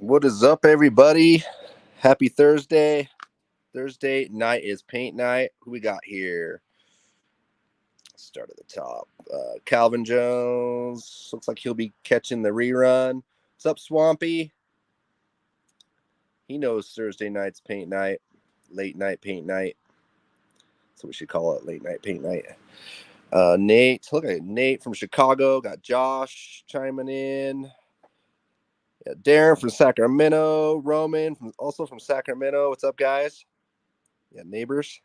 What is up, everybody? Happy Thursday. Thursday night is paint night. Who we got here? Start at the top. Calvin Jones. Looks like he'll be catching the rerun. What's up, Swampy? He knows Thursday night's paint night. Late night paint night. So we should call it late night paint night. Nate. Look at Nate from Chicago. Got Josh chiming in. Yeah, Darren from Sacramento. Roman also from Sacramento. What's up, guys? Yeah, neighbors.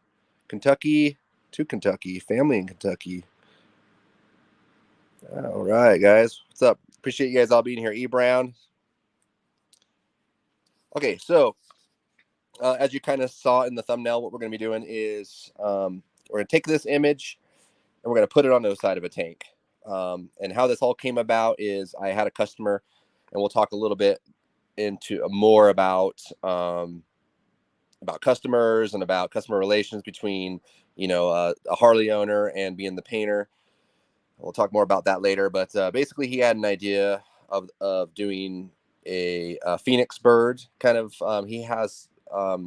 Kentucky to Kentucky. Family in Kentucky. All right, guys. What's up? Appreciate you guys all being here. E. Brown. Okay, so as you kind of saw in the thumbnail, what we're going to be doing is we're going to take this image and we're going to put it on the side of a tank. And how this all came about is I had a customer, and we'll talk a little bit into more about customers and about customer relations between, a Harley owner and being the painter. We'll talk more about that later. But basically, he had an idea of doing a Phoenix bird kind of. He has, I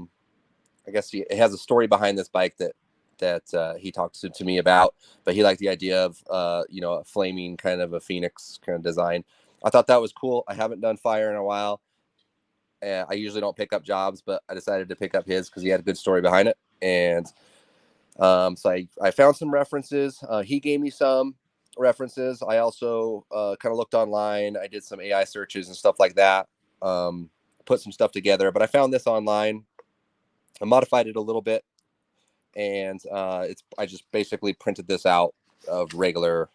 guess, he has a story behind this bike that he talked to me about. But he liked the idea of, a flaming kind of a Phoenix kind of design. I thought that was cool. I haven't done fire in a while. I usually don't pick up jobs, but I decided to pick up his because he had a good story behind it. And so I found some references. He gave me some references. I also kind of looked online. I did some AI searches and stuff like that. Put some stuff together, but I found this online. I modified it a little bit, and I just basically printed this out of regular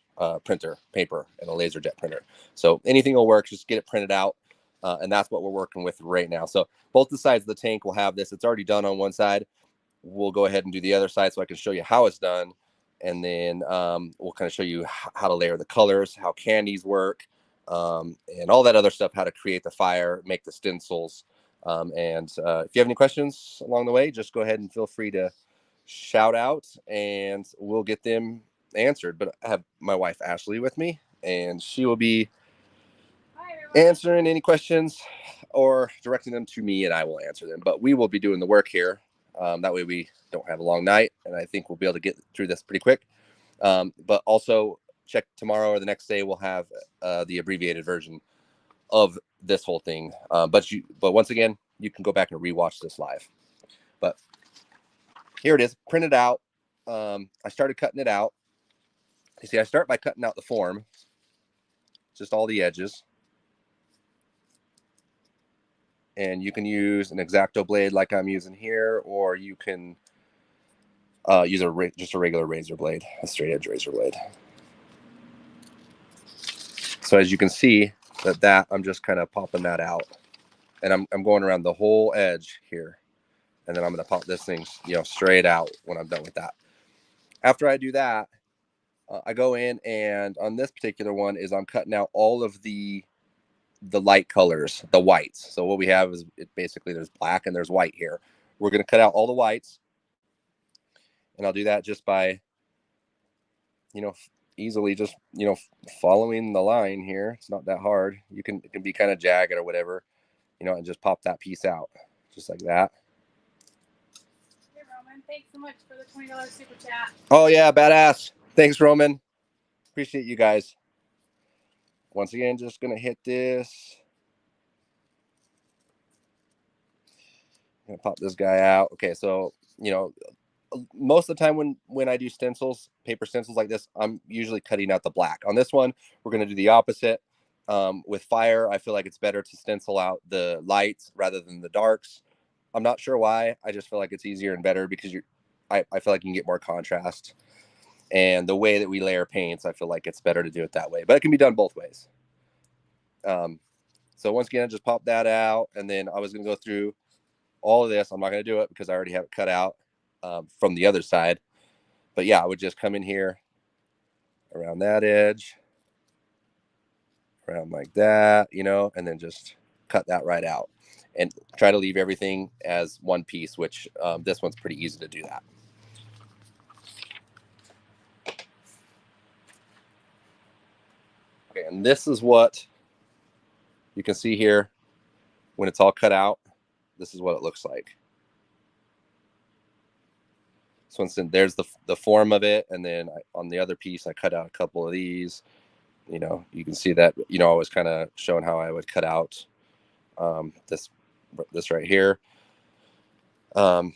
printer paper and a laser jet printer. So anything will work. Just get it printed out. And that's what we're working with right now. So both the sides of the tank will have this. It's already done on one side. We'll go ahead and do the other side so I can show you how it's done. And then we'll kind of show you how to layer the colors, how candies work, and all that other stuff, how to create the fire, make the stencils. And if you have any questions along the way, just go ahead and feel free to shout out and we'll get them answered. But I have my wife, Ashley, with me, and she will be answering any questions or directing them to me, and I will answer them. But we will be doing the work here. That way we don't have a long night, and I think we'll be able to get through this pretty quick. But also check tomorrow or the next day, we'll have the abbreviated version of this whole thing. But once again, you can go back and rewatch this live. But here it is, printed out. I started cutting it out. You see, I start by cutting out the form, just all the edges. And you can use an X-Acto blade like I'm using here, or you can use just a regular razor blade, a straight edge razor blade. So as you can see, that I'm just kind of popping that out, and I'm going around the whole edge here, and then I'm going to pop this thing, straight out when I'm done with that. After I do that, I go in, and on this particular one is I'm cutting out all of the light colors, the whites. So what we have is basically there's black and there's white here. We're going to cut out all the whites, and I'll do that just by, easily just, following the line here. It's not that hard. It can be kind of jagged or whatever, and just pop that piece out just like that. Hey, Roman, thanks so much for the $20 super chat. Oh, yeah, badass. Thanks, Roman. Appreciate you guys. Once again, just going to hit this. I'm going to pop this guy out. Okay, so, most of the time when I do stencils, paper stencils like this, I'm usually cutting out the black. On this one, we're going to do the opposite. With fire, I feel like it's better to stencil out the lights rather than the darks. I'm not sure why. I just feel like it's easier and better because I feel like you can get more contrast. And the way that we layer paints, I feel like it's better to do it that way. But it can be done both ways. So once again, I just pop that out. And then I was going to go through all of this. I'm not going to do it because I already have it cut out from the other side. But yeah, I would just come in here around that edge, around like that, and then just cut that right out and try to leave everything as one piece, which this one's pretty easy to do that. Okay, and this is what you can see here. when it's all cut out, this is what it looks like. So instead, there's the form of it, and then on the other piece, I cut out a couple of these. You know, you can see that. You know, I was kind of showing how I would cut out this right here. But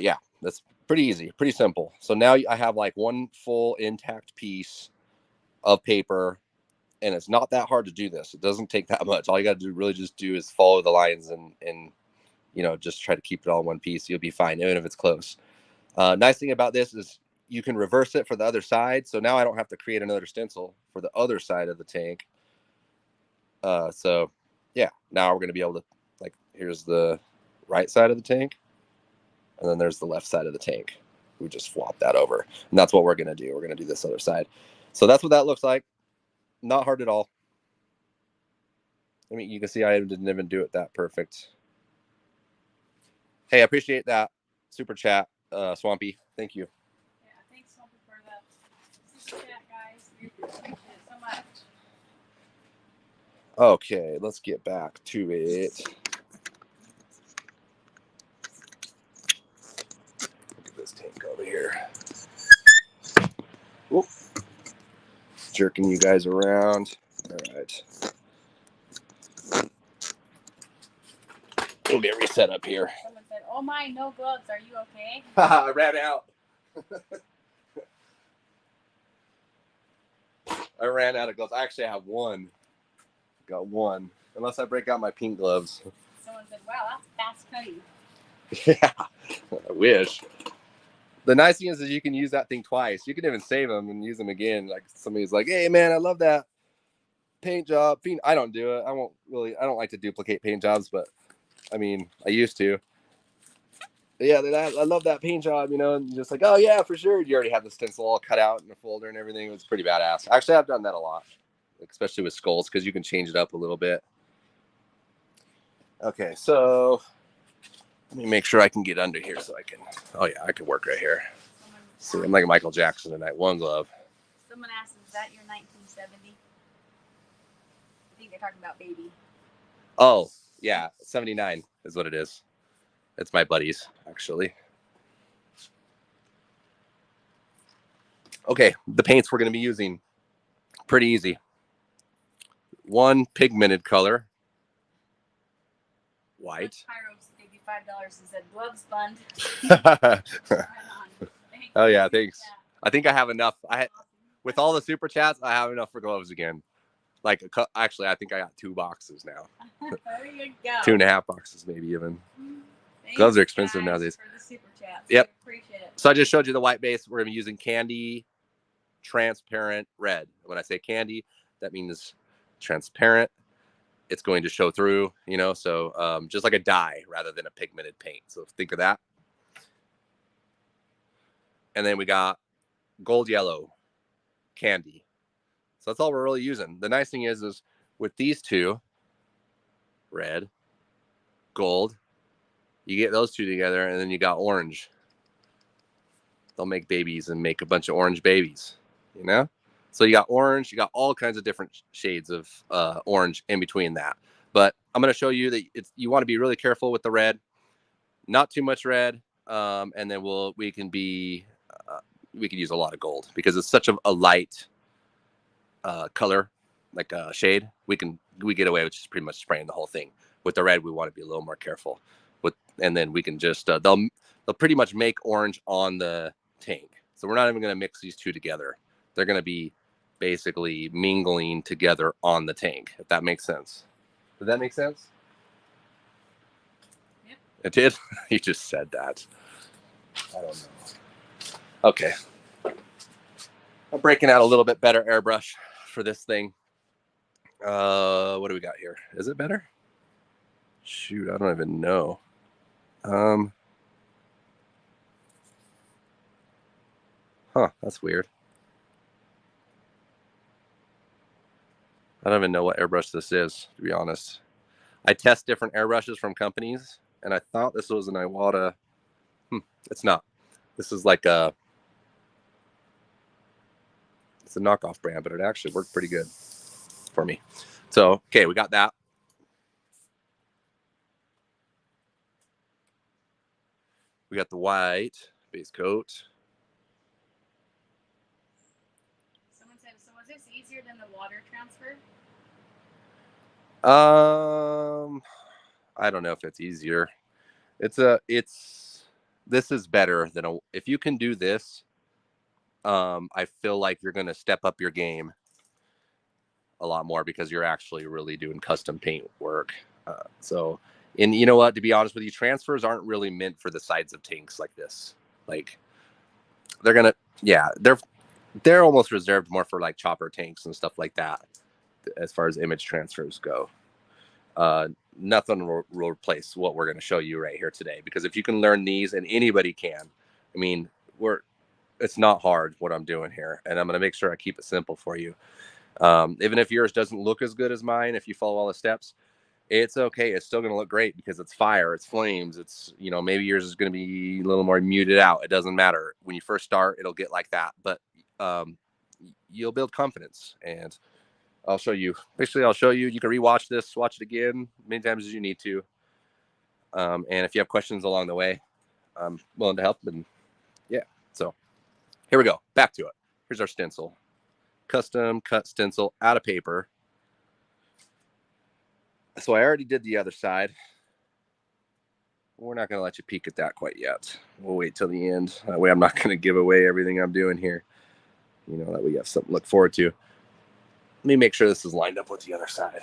yeah, that's pretty easy, pretty simple. So now I have like one full intact piece of paper, and it's not that hard to do this. It doesn't take that much. All you got to do really just do is follow the lines and you know, just try to keep it all in one piece. You'll be fine, even if it's close. Nice thing about this is you can reverse it for the other side. So now I don't have to create another stencil for the other side of the tank. So yeah, now we're going to be able to, like, here's the right side of the tank, and then there's the left side of the tank. We just flop that over, and that's what we're going to do. We're going to do this other side. So that's what that looks like. Not hard at all. I mean, you can see I didn't even do it that perfect. Hey, I appreciate that super chat, Swampy. Thank you. Yeah, thanks, Swampy, for the super chat, guys. We appreciate it so much. Okay, let's get back to it. Look at this tank over here. Oop. Jerking you guys around. All right. We'll get reset up here. Someone said, "Oh my, no gloves. Are you okay?" I ran out. I ran out of gloves. I actually have one. Got one. Unless I break out my pink gloves. Someone said, "Wow, that's fast cutting." Yeah, I wish. The nice thing is you can use that thing twice. You can even save them and use them again. Like somebody's like, "Hey man, I love that paint job." I don't do it. I don't like to duplicate paint jobs, but I mean, I used to. But yeah, I love that paint job, you know, and just like, oh yeah, for sure. You already have the stencil all cut out in a folder and everything. It was pretty badass. Actually, I've done that a lot, especially with skulls, because you can change it up a little bit. Okay, so let me make sure I can get under here so I can. Oh yeah, I can work right here. See, I'm like Michael Jackson tonight. One glove. Someone asked, "Is that your 1970?" I think they're talking about baby. Oh yeah, 79 is what it is. It's my buddy's, actually. Okay, the paints we're going to be using, pretty easy. One pigmented color, white. Pyros gave you $5 and said, "Gloves fund." Right on. Oh yeah, thanks. I think I have enough. With all the super chats, I have enough for gloves again. Like, actually, I think I got 2 boxes now. There you go. 2.5 boxes, maybe even. Thanks, gloves are expensive nowadays. For the super chats. Yep. We appreciate it. So I just showed you the white base. We're going to be using candy transparent red. When I say candy, that means transparent. It's going to show through, you know, so just like a dye rather than a pigmented paint. So think of that. And then we got gold yellow candy. So that's all we're really using. The nice thing is with these two, red, gold, you get those two together, and then you got orange. They'll make babies and make a bunch of orange babies, you know? So you got orange, you got all kinds of different shades of orange in between that. But I'm going to show you that you want to be really careful with the red, not too much red, and then we can use a lot of gold because it's such a light color, like a shade. We get away with just pretty much spraying the whole thing. With the red, we want to be a little more careful and then we can just they'll pretty much make orange on the tank. So we're not even going to mix these two together. They're going to be basically mingling together on the tank, if that makes sense. Did that make sense? Yep. It did? You just said that. I don't know. Okay. I'm breaking out a little bit better airbrush for this thing. What do we got here? Is it better? Shoot, I don't even know. That's weird. I don't even know what airbrush this is, to be honest. I test different airbrushes from companies, and I thought this was an Iwata. It's not. This is like it's a knockoff brand, but it actually worked pretty good for me. So, okay, we got that. We got the white base coat. Someone said, so was this easier than the water transfer? I don't know if it's easier. This is better than if you can do this, I feel like you're going to step up your game a lot more because you're actually really doing custom paint work. And you know what, to be honest with you, transfers aren't really meant for the sides of tanks like this. Like they're almost reserved more for like chopper tanks and stuff like that as far as image transfers go. Nothing will replace what we're going to show you right here today, because if you can learn these, and anybody can, I mean, it's not hard what I'm doing here, and I'm going to make sure I keep it simple for you. Even if yours doesn't look as good as mine, if you follow all the steps, it's okay. It's still going to look great because it's fire, it's flames, it's, maybe yours is going to be a little more muted out. It doesn't matter. When you first start, it'll get like that, but you'll build confidence, and I'll show you. Basically, I'll show you. You can rewatch this, watch it again many times as you need to. And if you have questions along the way, I'm willing to help. And yeah, so here we go. Back to it. Here's our stencil. Custom cut stencil out of paper. So I already did the other side. We're not going to let you peek at that quite yet. We'll wait till the end. That way I'm not going to give away everything I'm doing here. That we have something to look forward to. Let me make sure this is lined up with the other side.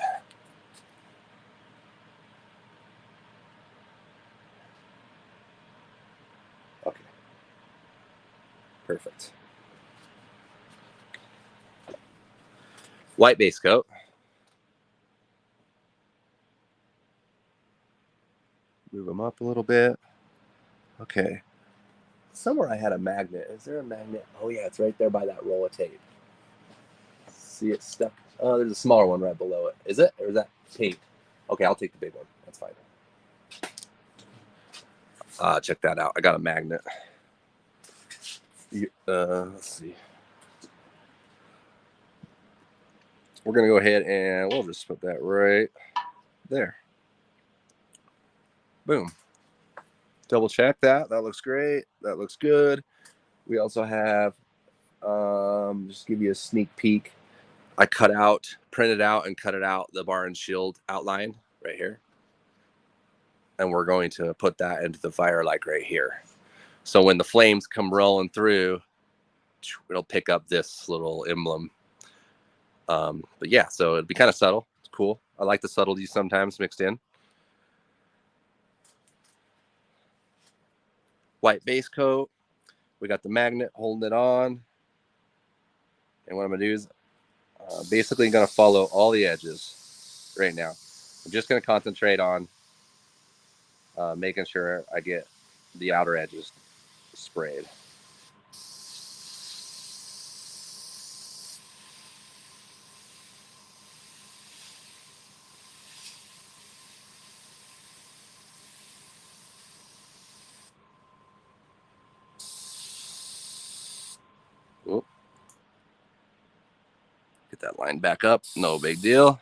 Okay. Perfect. White base coat. Move them up a little bit. Okay. Somewhere I had a magnet. Is there a magnet? Oh, yeah, it's right there by that roll of tape. See it stuck? Oh, there's a smaller one right below it. Is it? Or is that tape? Okay, I'll take the big one. That's fine. Check that out. I got a magnet. Let's see. We're going to go ahead and we'll just put that right there. Boom. Double check that. That looks great. That looks good. We also have, just give you a sneak peek. I printed out and cut it out the bar and shield outline right here. And we're going to put that into the fire like right here. So when the flames come rolling through, it'll pick up this little emblem. But yeah, so it'd be kind of subtle. It's cool. I like the subtleties sometimes mixed in. White base coat. We got the magnet holding it on. And what I'm going to do is basically going to follow all the edges right now. I'm just going to concentrate on making sure I get the outer edges sprayed. Oop. Get that line back up. No big deal.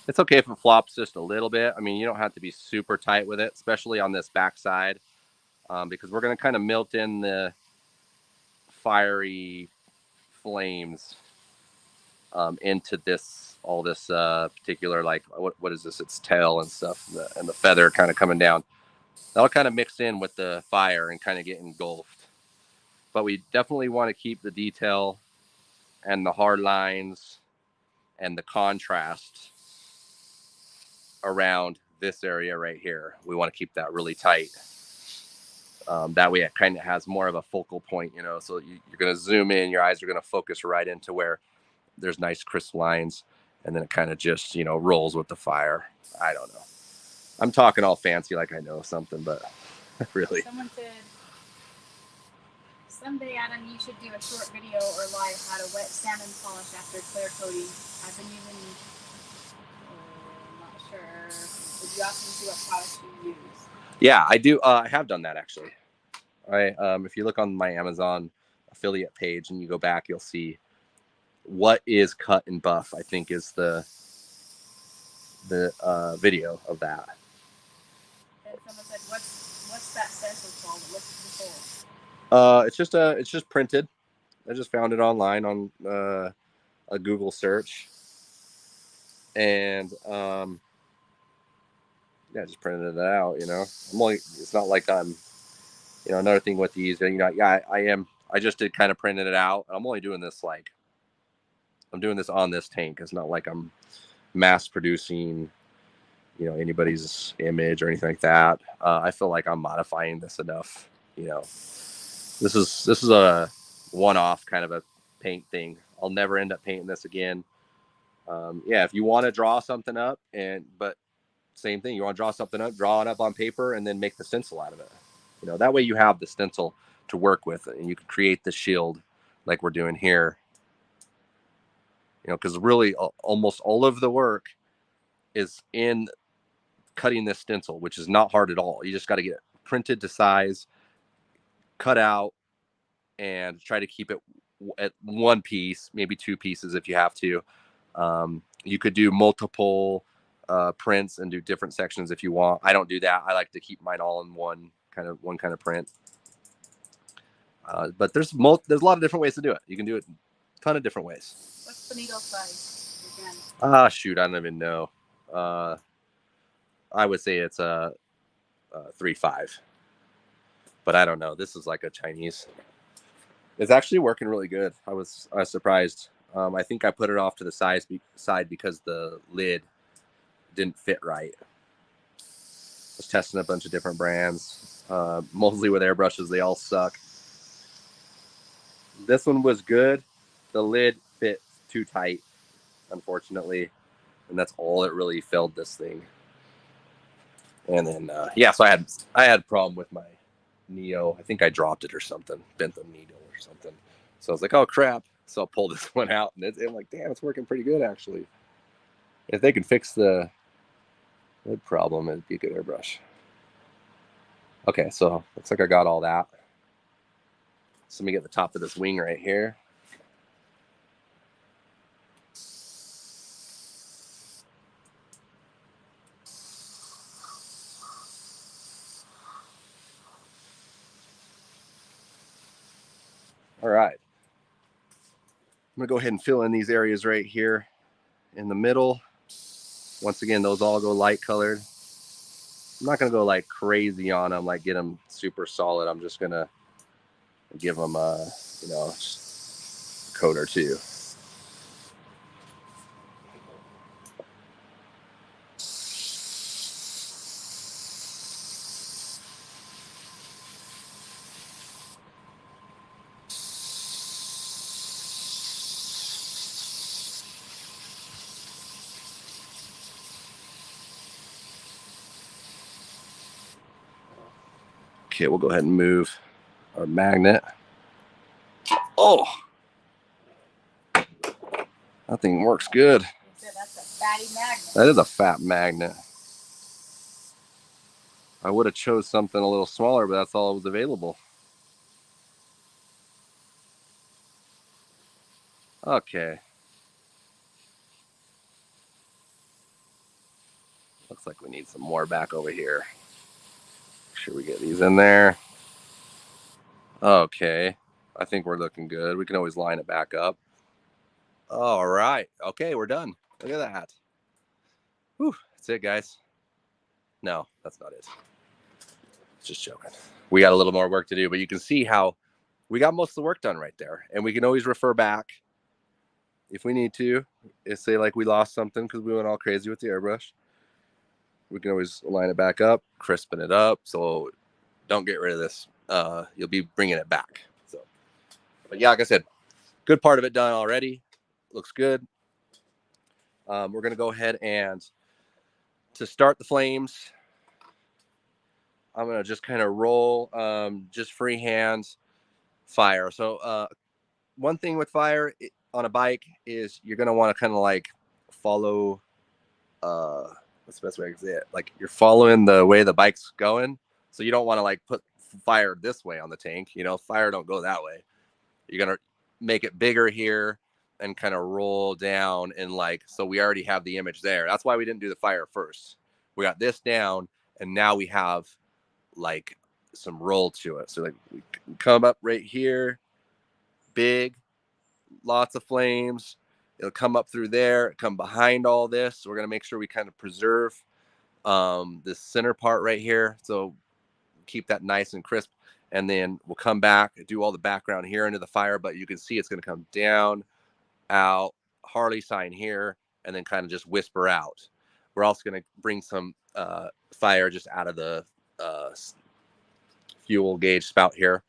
It's okay if it flops just a little bit. I mean, you don't have to be super tight with it, especially on this back side, because we're going to kind of melt in the fiery flames into all this particular, like, what is this? It's tail and stuff, and the feather kind of coming down. That'll kind of mix in with the fire and kind of get engulfed. But we definitely want to keep the detail and the hard lines and the contrast around this area right here. We want to keep that really tight. That way it kind of has more of a focal point, so you're going to zoom in, your eyes are going to focus right into where there's nice crisp lines, and then it kind of just, rolls with the fire. I don't know. I'm talking all fancy like I know something, but really. Someone said, someday, Adam, you should do a short video or live how to wet sand and polish after clear coating. I've been using, I'm not sure. Would you also see what products you use? Yeah, I do. I have done that actually. If you look on my Amazon affiliate page and you go back, you'll see what is cut and buff. I think is the video of that. And someone said, "What's that stencil called? What's it for?" It's just printed. I just found it online on a Google search, and yeah, just printed it out. You know, it's not like I'm. You know, another thing with these, you know, yeah, I am. I just did kind of printed it out. I'm only doing this I'm doing this on this tank. It's not like I'm mass producing, you know, anybody's image or anything like that. I feel like I'm modifying this enough. You know, this is a one-off kind of a paint thing. I'll never end up painting this again. Yeah, if you want to draw something up, but same thing, you want to draw something up, draw it up on paper, and then make the stencil out of it. You know, that way you have the stencil to work with, and you can create the shield like we're doing here. You know, because really almost all of the work is in cutting this stencil, which is not hard at all. You just got to get it printed to size, cut out, and try to keep it at one piece, maybe two pieces if you have to. You could do multiple prints and do different sections if you want. I don't do that. I like to keep mine all in one kind of print. But there's a lot of different ways to do it. You can do it a ton of different ways. What's the needle size again? Shoot, I don't even know. I would say it's a 3.5, but I don't know. This is like a Chinese. It's actually working really good. I was surprised. I think I put it off to the side because the lid didn't fit right. I was testing a bunch of different brands, mostly with airbrushes. They all suck. This one was good. The lid fit too tight, unfortunately, and that's all that really failed this thing. And then yeah, so I had a problem with my Neo. I think I dropped it or something, bent the needle or something. So I was like, oh crap. So I'll pull this one out, and I'm like, damn, it's working pretty good actually. If they can fix the lid problem, it'd be a good airbrush. Okay, so looks like I got all that. So let me get the top of this wing right here. All right. I'm going to go ahead and fill in these areas right here in the middle. Once again, those all go light colored. I'm not going to go like crazy on them, like get them super solid. I'm just going to give them a, you know, coat or two. Okay, we'll go ahead and move our magnet. Oh, that thing works good. That's a fatty magnet. That is a fat magnet. I would have chose something a little smaller, but that's all that was available. Okay. Looks like we need some more back over here. Make sure we get these in there. Okay. I think we're looking good. We can always line it back up. All right. Okay, we're done. Look at that. Whew. That's it, guys. No, that's not it. Just joking. We got a little more work to do, but you can see how we got most of the work done right there. And we can always refer back if we need to. Say like we lost something because we went all crazy with the airbrush. We can always line it back up, crispen it up. So don't get rid of this. You'll be bringing it back. So, but yeah, like I said, good part of it done already. Looks good. We're going to go ahead and to start the flames, I'm going to just kind of roll, just freehand fire. So one thing with fire on a bike is you're going to want to kind of like follow, what's the best way to say it? Like you're following the way the bike's going. So you don't want to like put fire this way on the tank. You know, fire don't go that way. You're going to make it bigger here and kind of roll down, and like, so we already have the image there. That's why we didn't do the fire first. We got this down, and now we have like some roll to it. So like we come up right here, big, lots of flames. It'll come up through there, come behind all this. So we're going to make sure we kind of preserve this center part right here. So keep that nice and crisp. And then we'll come back, do all the background here into the fire, but you can see it's going to come down, out, Harley sign here, and then kind of just whisper out. We're also going to bring some fire just out of the fuel gauge spout here,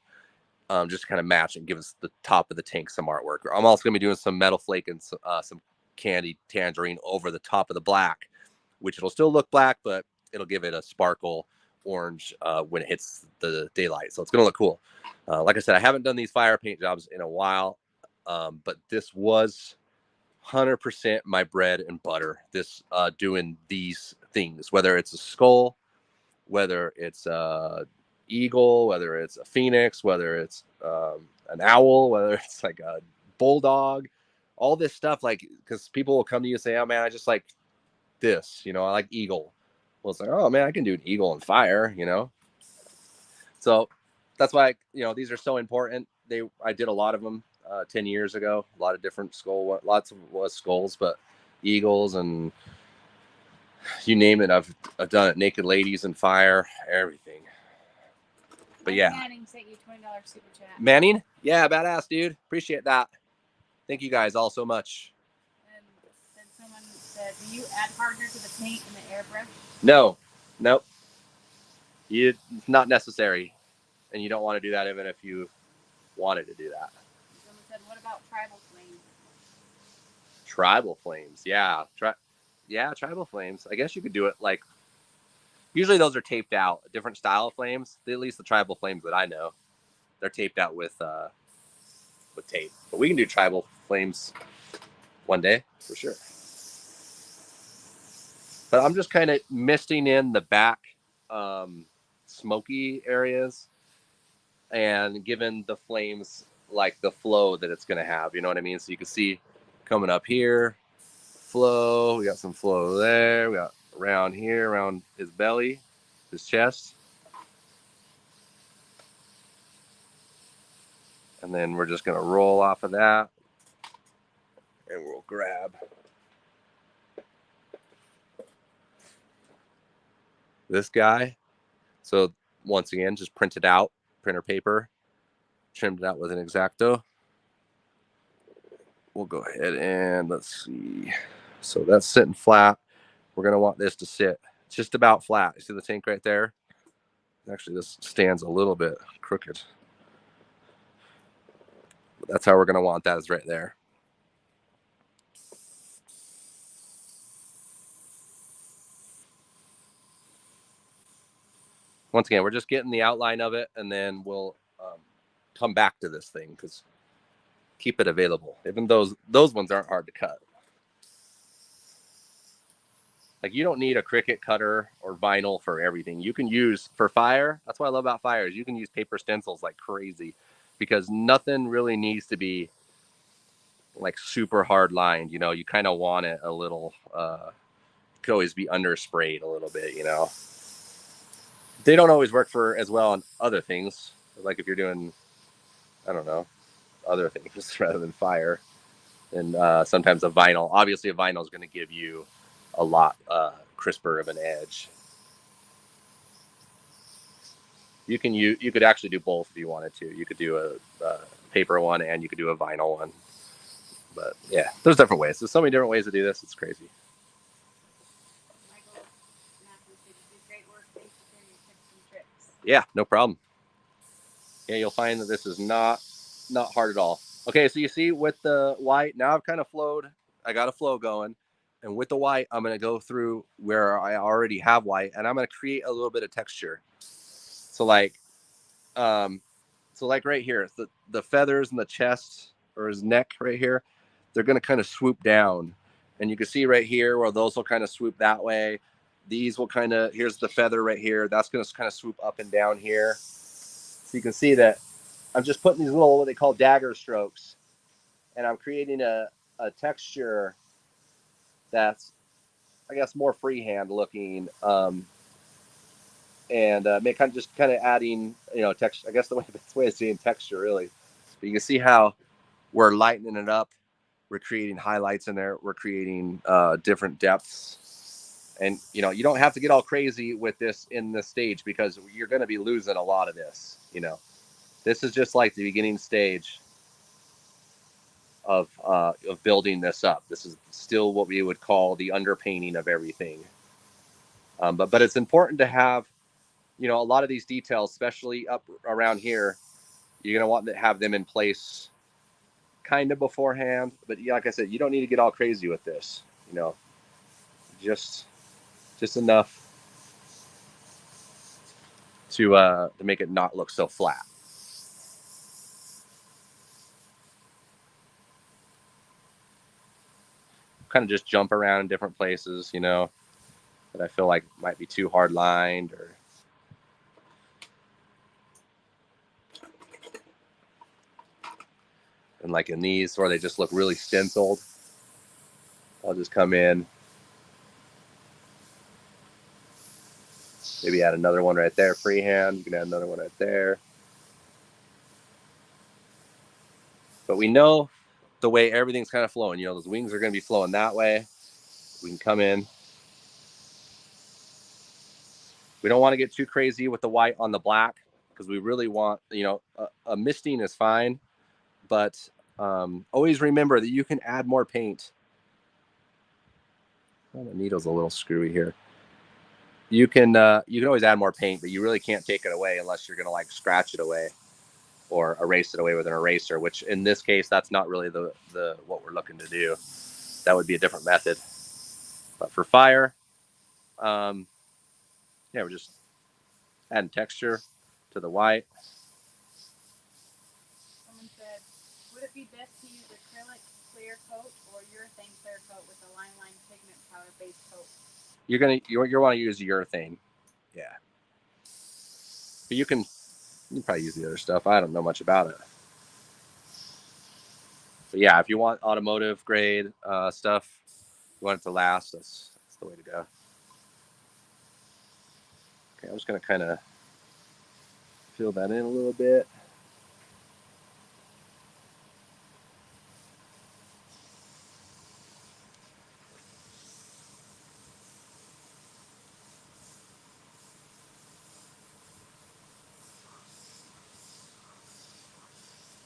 just to kind of match and give us the top of the tank some artwork. I'm also going to be doing some metal flake and some candy tangerine over the top of the black, which it'll still look black, but it'll give it a sparkle orange when it hits the daylight. So it's going to look cool. Like I said, I haven't done these fire paint jobs in a while, but this was 100% my bread and butter. This doing these things, whether it's a skull, whether it's a eagle, whether it's a phoenix, whether it's an owl, whether it's like a bulldog, all this stuff. Like, because people will come to you and say, "Oh man, I just like this, you know, I like eagle." Well, it's like, "Oh man, I can do an eagle and fire," you know. So that's why, you know, these are so important. I did a lot of them 10 years ago, a lot of different lots of skulls, but eagles and you name it, I've done it. Naked ladies and fire, everything. But yeah. Manning sent you $20 super chat. Manning? Yeah, badass, dude. Appreciate that. Thank you guys all so much. And then someone said, do you add hardener to the paint in the airbrush? No. Nope. It's not necessary. And you don't want to do that even if you wanted to do that. Someone said, what about tribal flames? Tribal flames. Yeah. Tribal flames. I guess you could do it like, usually those are taped out. A different style of flames. At least the tribal flames that I know, they're taped out with tape. But we can do tribal flames one day for sure. But I'm just kind of misting in the back smoky areas and giving the flames like the flow that it's going to have. You know what I mean? So you can see coming up here, flow. We got some flow there. We got around here, around his belly, his chest. And then we're just going to roll off of that. And we'll grab this guy. So once again, just print it out, printer paper, trimmed it out with an X-Acto. We'll go ahead and let's see. So that's sitting flat. We're going to want this to sit just about flat. You see the tank right there? Actually, this stands a little bit crooked. But that's how we're going to want that, is right there. Once again, we're just getting the outline of it, and then we'll come back to this thing because keep it available. Even those ones aren't hard to cut. Like, you don't need a Cricut cutter or vinyl for everything. You can use, for fire, that's what I love about fire, is you can use paper stencils like crazy because nothing really needs to be like super hard lined. You know, you kind of want it a little, could always be under sprayed a little bit, you know. They don't always work for as well on other things. Like if you're doing, I don't know, other things rather than fire. And sometimes a vinyl, obviously a vinyl is going to give you a lot crisper of an edge. You could actually do both if you wanted to. You could do a paper one and you could do a vinyl one. But yeah, there's different ways. There's so many different ways to do this. It's crazy. Michael Matthews said you do great work. Thanks for sharing your tips and tricks. Yeah, no problem. Yeah, you'll find that this is not hard at all. Okay, so you see with the white, now I've kind of flowed. I got a flow going. And with the white, I'm going to go through where I already have white, and I'm going to create a little bit of texture. So like right here, the feathers and the chest or his neck right here, they're going to kind of swoop down. And you can see right here where those will kind of swoop that way. these will kind of, here's the feather right here. That's going to kind of swoop up and down here. So you can see that I'm just putting these little, what they call dagger strokes. And I'm creating a texture that's, I guess, more freehand looking. And kind of just kind of adding, texture. I guess the best way of saying texture, really. But you can see how we're lightening it up. We're creating highlights in there. We're creating different depths. And, you don't have to get all crazy with this in this stage because you're going to be losing a lot of this, This is just like the beginning stage of building this up. This is still what we would call the underpainting of everything. But it's important to have, a lot of these details, especially up around here, you're going to want to have them in place kind of beforehand. But yeah, like I said, you don't need to get all crazy with this, just enough to make it not look so flat. Kind of just jump around in different places, that I feel like might be too hard lined or and like in these where they just look really stenciled, I'll just come in, maybe add another one right there freehand. You can add another one right there. But we know the way everything's kind of flowing, those wings are going to be flowing that way. We can come in. We don't want to get too crazy with the white on the black because we really want, a misting is fine, but always remember that you can add more paint. Oh, the needle's a little screwy here. You can always add more paint, but you really can't take it away unless you're going to like scratch it away or erase it away with an eraser, which in this case, that's not really the what we're looking to do. That would be a different method. But for fire, yeah, we're just adding texture to the white. Someone said, would it be best to use acrylic clear coat or urethane clear coat with a line pigment powder base coat? You want to use urethane, yeah. But you can probably use the other stuff. I don't know much about it. But yeah, if you want automotive grade stuff, you want it to last, that's the way to go. Okay, I'm just going to kind of fill that in a little bit.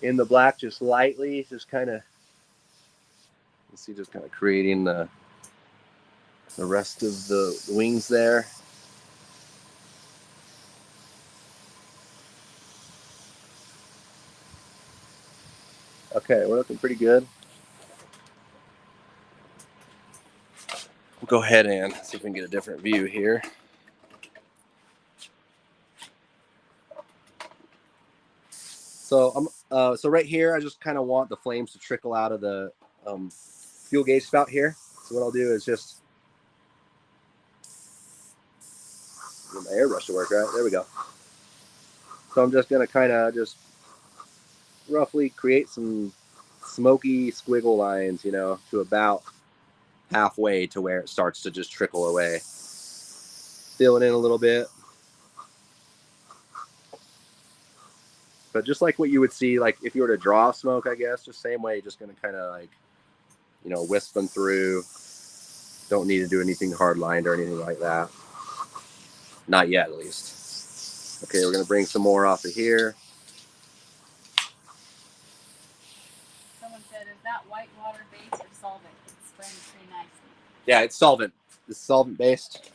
In the black, just lightly, just kind of, you see, just kind of creating the rest of the wings there. Okay, we're looking pretty good. We'll go ahead and see if we can get a different view here. So so right here, I just kind of want the flames to trickle out of the fuel gauge spout here. So what I'll do is just get my airbrush to work, right? There we go. So I'm just going to kind of just roughly create some smoky squiggle lines, to about halfway to where it starts to just trickle away. Fill it in a little bit. But just like what you would see, like if you were to draw smoke, I guess, just same way, just going to kind of like, wisp them through. Don't need to do anything hard lined or anything like that. Not yet, at least. Okay, we're going to bring some more off of here. Someone said, is that white water based or solvent? It's spraying pretty nicely. Yeah, it's solvent. It's solvent based.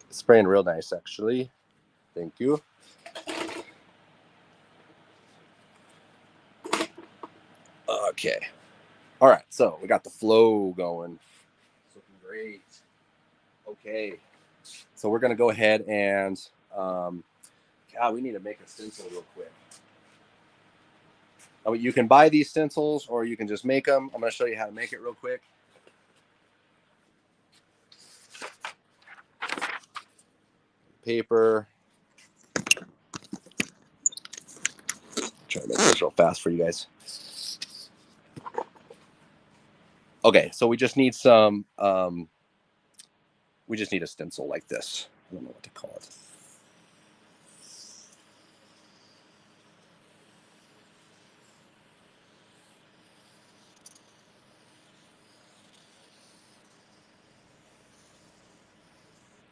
It's spraying real nice, actually. Thank you. Okay. All right, so we got the flow going. It's looking great. Okay. So we're going to go ahead and, God, we need to make a stencil real quick. You can buy these stencils or you can just make them. I'm going to show you how to make it real quick. Paper. Try to make this real fast for you guys. Okay, so we just need some, we just need a stencil like this. I don't know what to call it.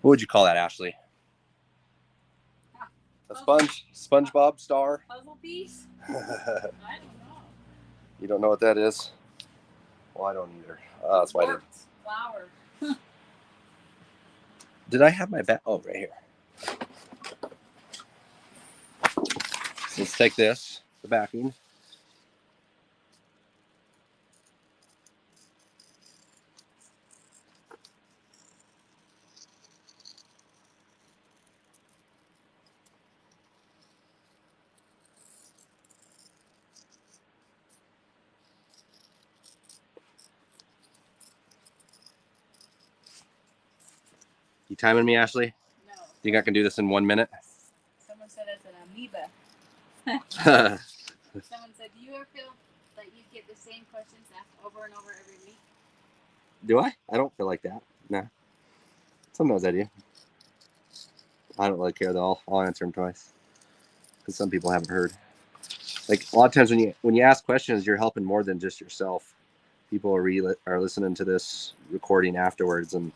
What would you call that, Ashley? A SpongeBob star? Puzzle piece? I don't know. You don't know what that is? Well, I don't either. That's why I didn't. Flower. Did I have my back? Oh, right here. So let's take this, the backing. You timing me, Ashley? No. Think I can do this in 1 minute? Someone said it's an amoeba. Someone said, do you ever feel that you get the same questions asked over and over every week? Do I? I don't feel like that. Nah. Sometimes I do. I don't really care though. I'll answer them twice. Because some people haven't heard. Like a lot of times when you ask questions, you're helping more than just yourself. People are listening to this recording afterwards, and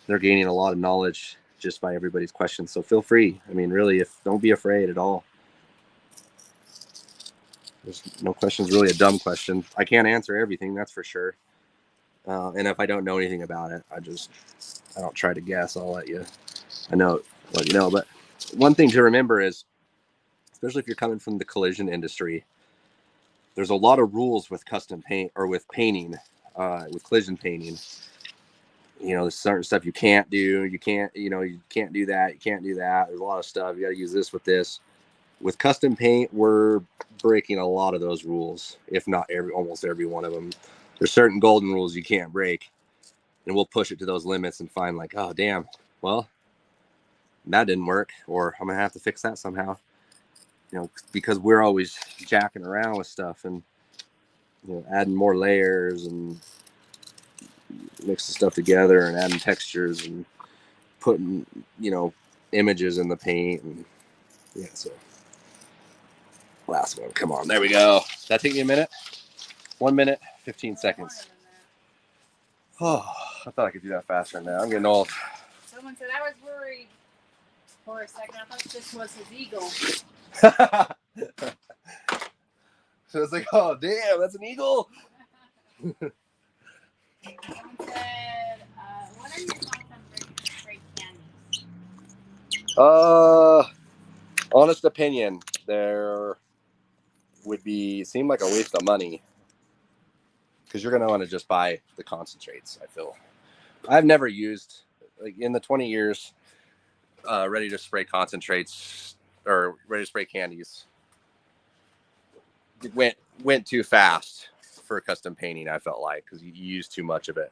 they're gaining a lot of knowledge just by everybody's questions. So feel free. I mean, really, don't be afraid at all. There's no question's really a dumb question. I can't answer everything, that's for sure. And if I don't know anything about it, I don't try to guess. I'll let you know. But one thing to remember is, especially if you're coming from the collision industry, there's a lot of rules with custom paint or with painting, with collision painting. There's certain stuff you can't do. You can't do that. You can't do that. There's a lot of stuff. You got to use this with this. With custom paint, we're breaking a lot of those rules, if not almost every one of them. There's certain golden rules you can't break, and we'll push it to those limits and find like, oh, damn, well, that didn't work, or I'm going to have to fix that somehow. Because we're always jacking around with stuff and, adding more layers and mixing stuff together and adding textures and putting, images in the paint. And yeah, so last one, come on, there we go. Did that take me a minute? 1 minute, 15 seconds. Oh, I thought I could do that faster now. I'm getting old. Someone said, I was worried for a second. I thought this was his eagle. So it's like, oh, damn, that's an eagle. Someone said, what are your thoughts on spray candies? Honest opinion, there would seem like a waste of money, because you're going to want to just buy the concentrates. I feel I've never used, like, in the 20 years ready to spray concentrates or ready to spray candies. It went too fast for custom painting, I felt like, because you use too much of it.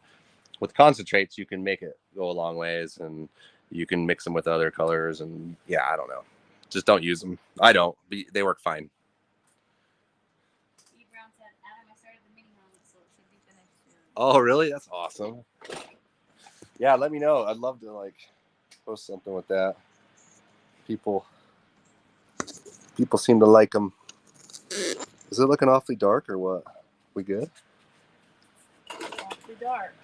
With concentrates, you can make it go a long ways, and you can mix them with other colors, and yeah, I don't know. Just don't use them. I don't. They work fine. E. Brown said, Adam, I started the mini helmet, so it should be finished soon. Oh, really? That's awesome. Yeah, let me know. I'd love to post something with that. People seem to like them. Is it looking awfully dark or what? We good? Awfully dark.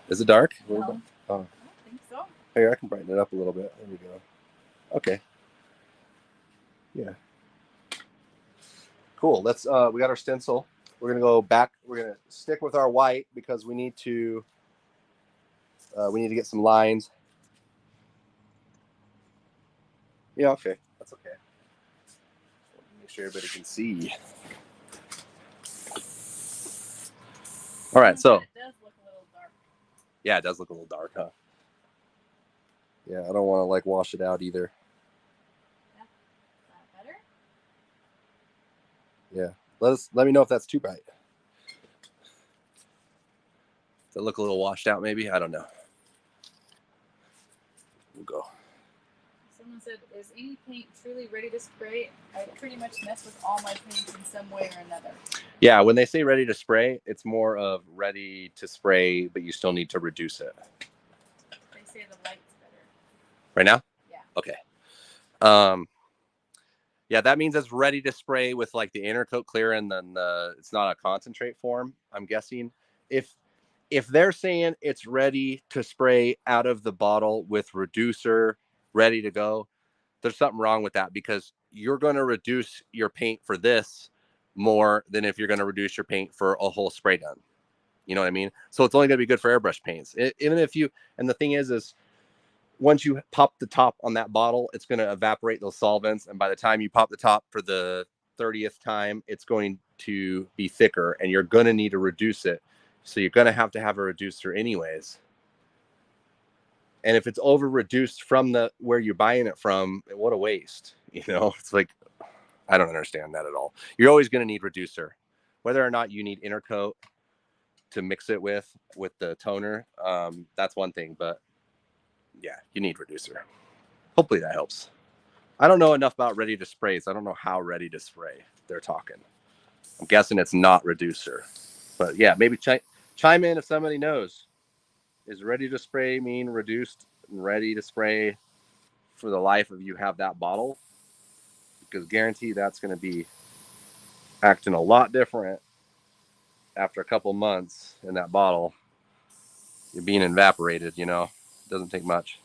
Is it dark? No. Oh. I don't think so. Here, I can brighten it up a little bit. There we go. Okay. Yeah. Cool. Let's we got our stencil. We're gonna go back. We're gonna stick with our white because we need to get some lines. Yeah, okay. That's okay. Make sure everybody can see. All right, so. It does look a little dark. Yeah, it does look a little dark, huh? Yeah, I don't want to wash it out either. Yeah. Is that better? Yeah. Let me know if that's too bright. Does it look a little washed out? Maybe, I don't know. We'll go. Someone said, "Is any paint truly ready to spray? I pretty much mess with all my paints in some way or another." Yeah, when they say ready to spray, it's more of ready to spray, but you still need to reduce it. They say the light's better. Right now? Yeah. Okay. Yeah, that means it's ready to spray with like the inner coat clear, and then it's not a concentrate form, I'm guessing. If they're saying it's ready to spray out of the bottle with reducer ready to go, there's something wrong with that, because you're going to reduce your paint for this more than if you're going to reduce your paint for a whole spray gun. You know what I mean? So it's only going to be good for airbrush paints. Even if you, and the thing is once you pop the top on that bottle, it's going to evaporate those solvents. And by the time you pop the top for the 30th time, it's going to be thicker, and you're going to need to reduce it. So you're going to have a reducer anyways. And if it's over reduced from the where you're buying it from, what a waste. You know, it's like, I don't understand that at all. You're always going to need reducer, whether or not you need inner coat to mix it with the toner. That's one thing, but yeah, you need reducer. Hopefully that helps. I don't know enough about ready to spray, so I don't know how ready to spray they're talking. I'm guessing it's not reducer, but yeah, maybe chime in if somebody knows. Is ready to spray mean reduced and ready to spray for the life of you have that bottle? Because guarantee that's going to be acting a lot different after a couple months in that bottle. You're being evaporated, you know. It doesn't take much.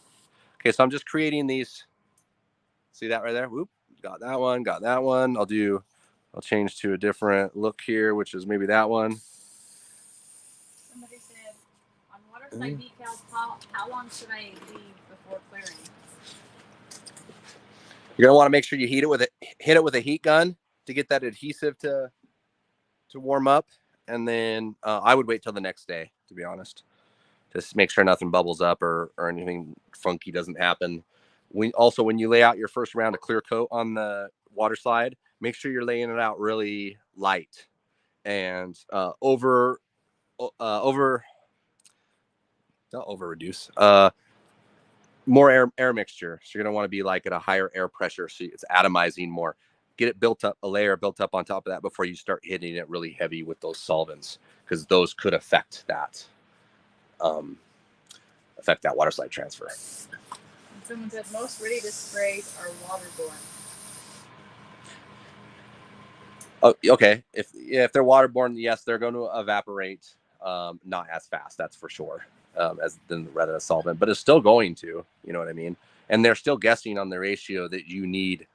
Okay, so I'm just creating these. See that right there? Whoop. Got that one. Got that one. I'll change to a different look here, which is maybe that one. Somebody said, on watertight decals, how long should I leave before clearing? You're gonna want to make sure you hit it with a heat gun to get that adhesive to warm up, and then I would wait till the next day, to be honest. Just make sure nothing bubbles up or anything funky doesn't happen. When you lay out your first round of clear coat on the water slide, make sure you're laying it out really light and not over reduce. More air mixture. So you're gonna want to be like at a higher air pressure, so it's atomizing more. Get it built up, a layer built up on top of that before you start hitting it really heavy with those solvents, because those could affect that water slide transfer. And someone said most ready to sprays are waterborne. Oh, okay. If they're waterborne, yes, they're going to evaporate, not as fast. That's for sure, as than rather a solvent, but it's still going to. You know what I mean? And they're still guessing on the ratio that you need,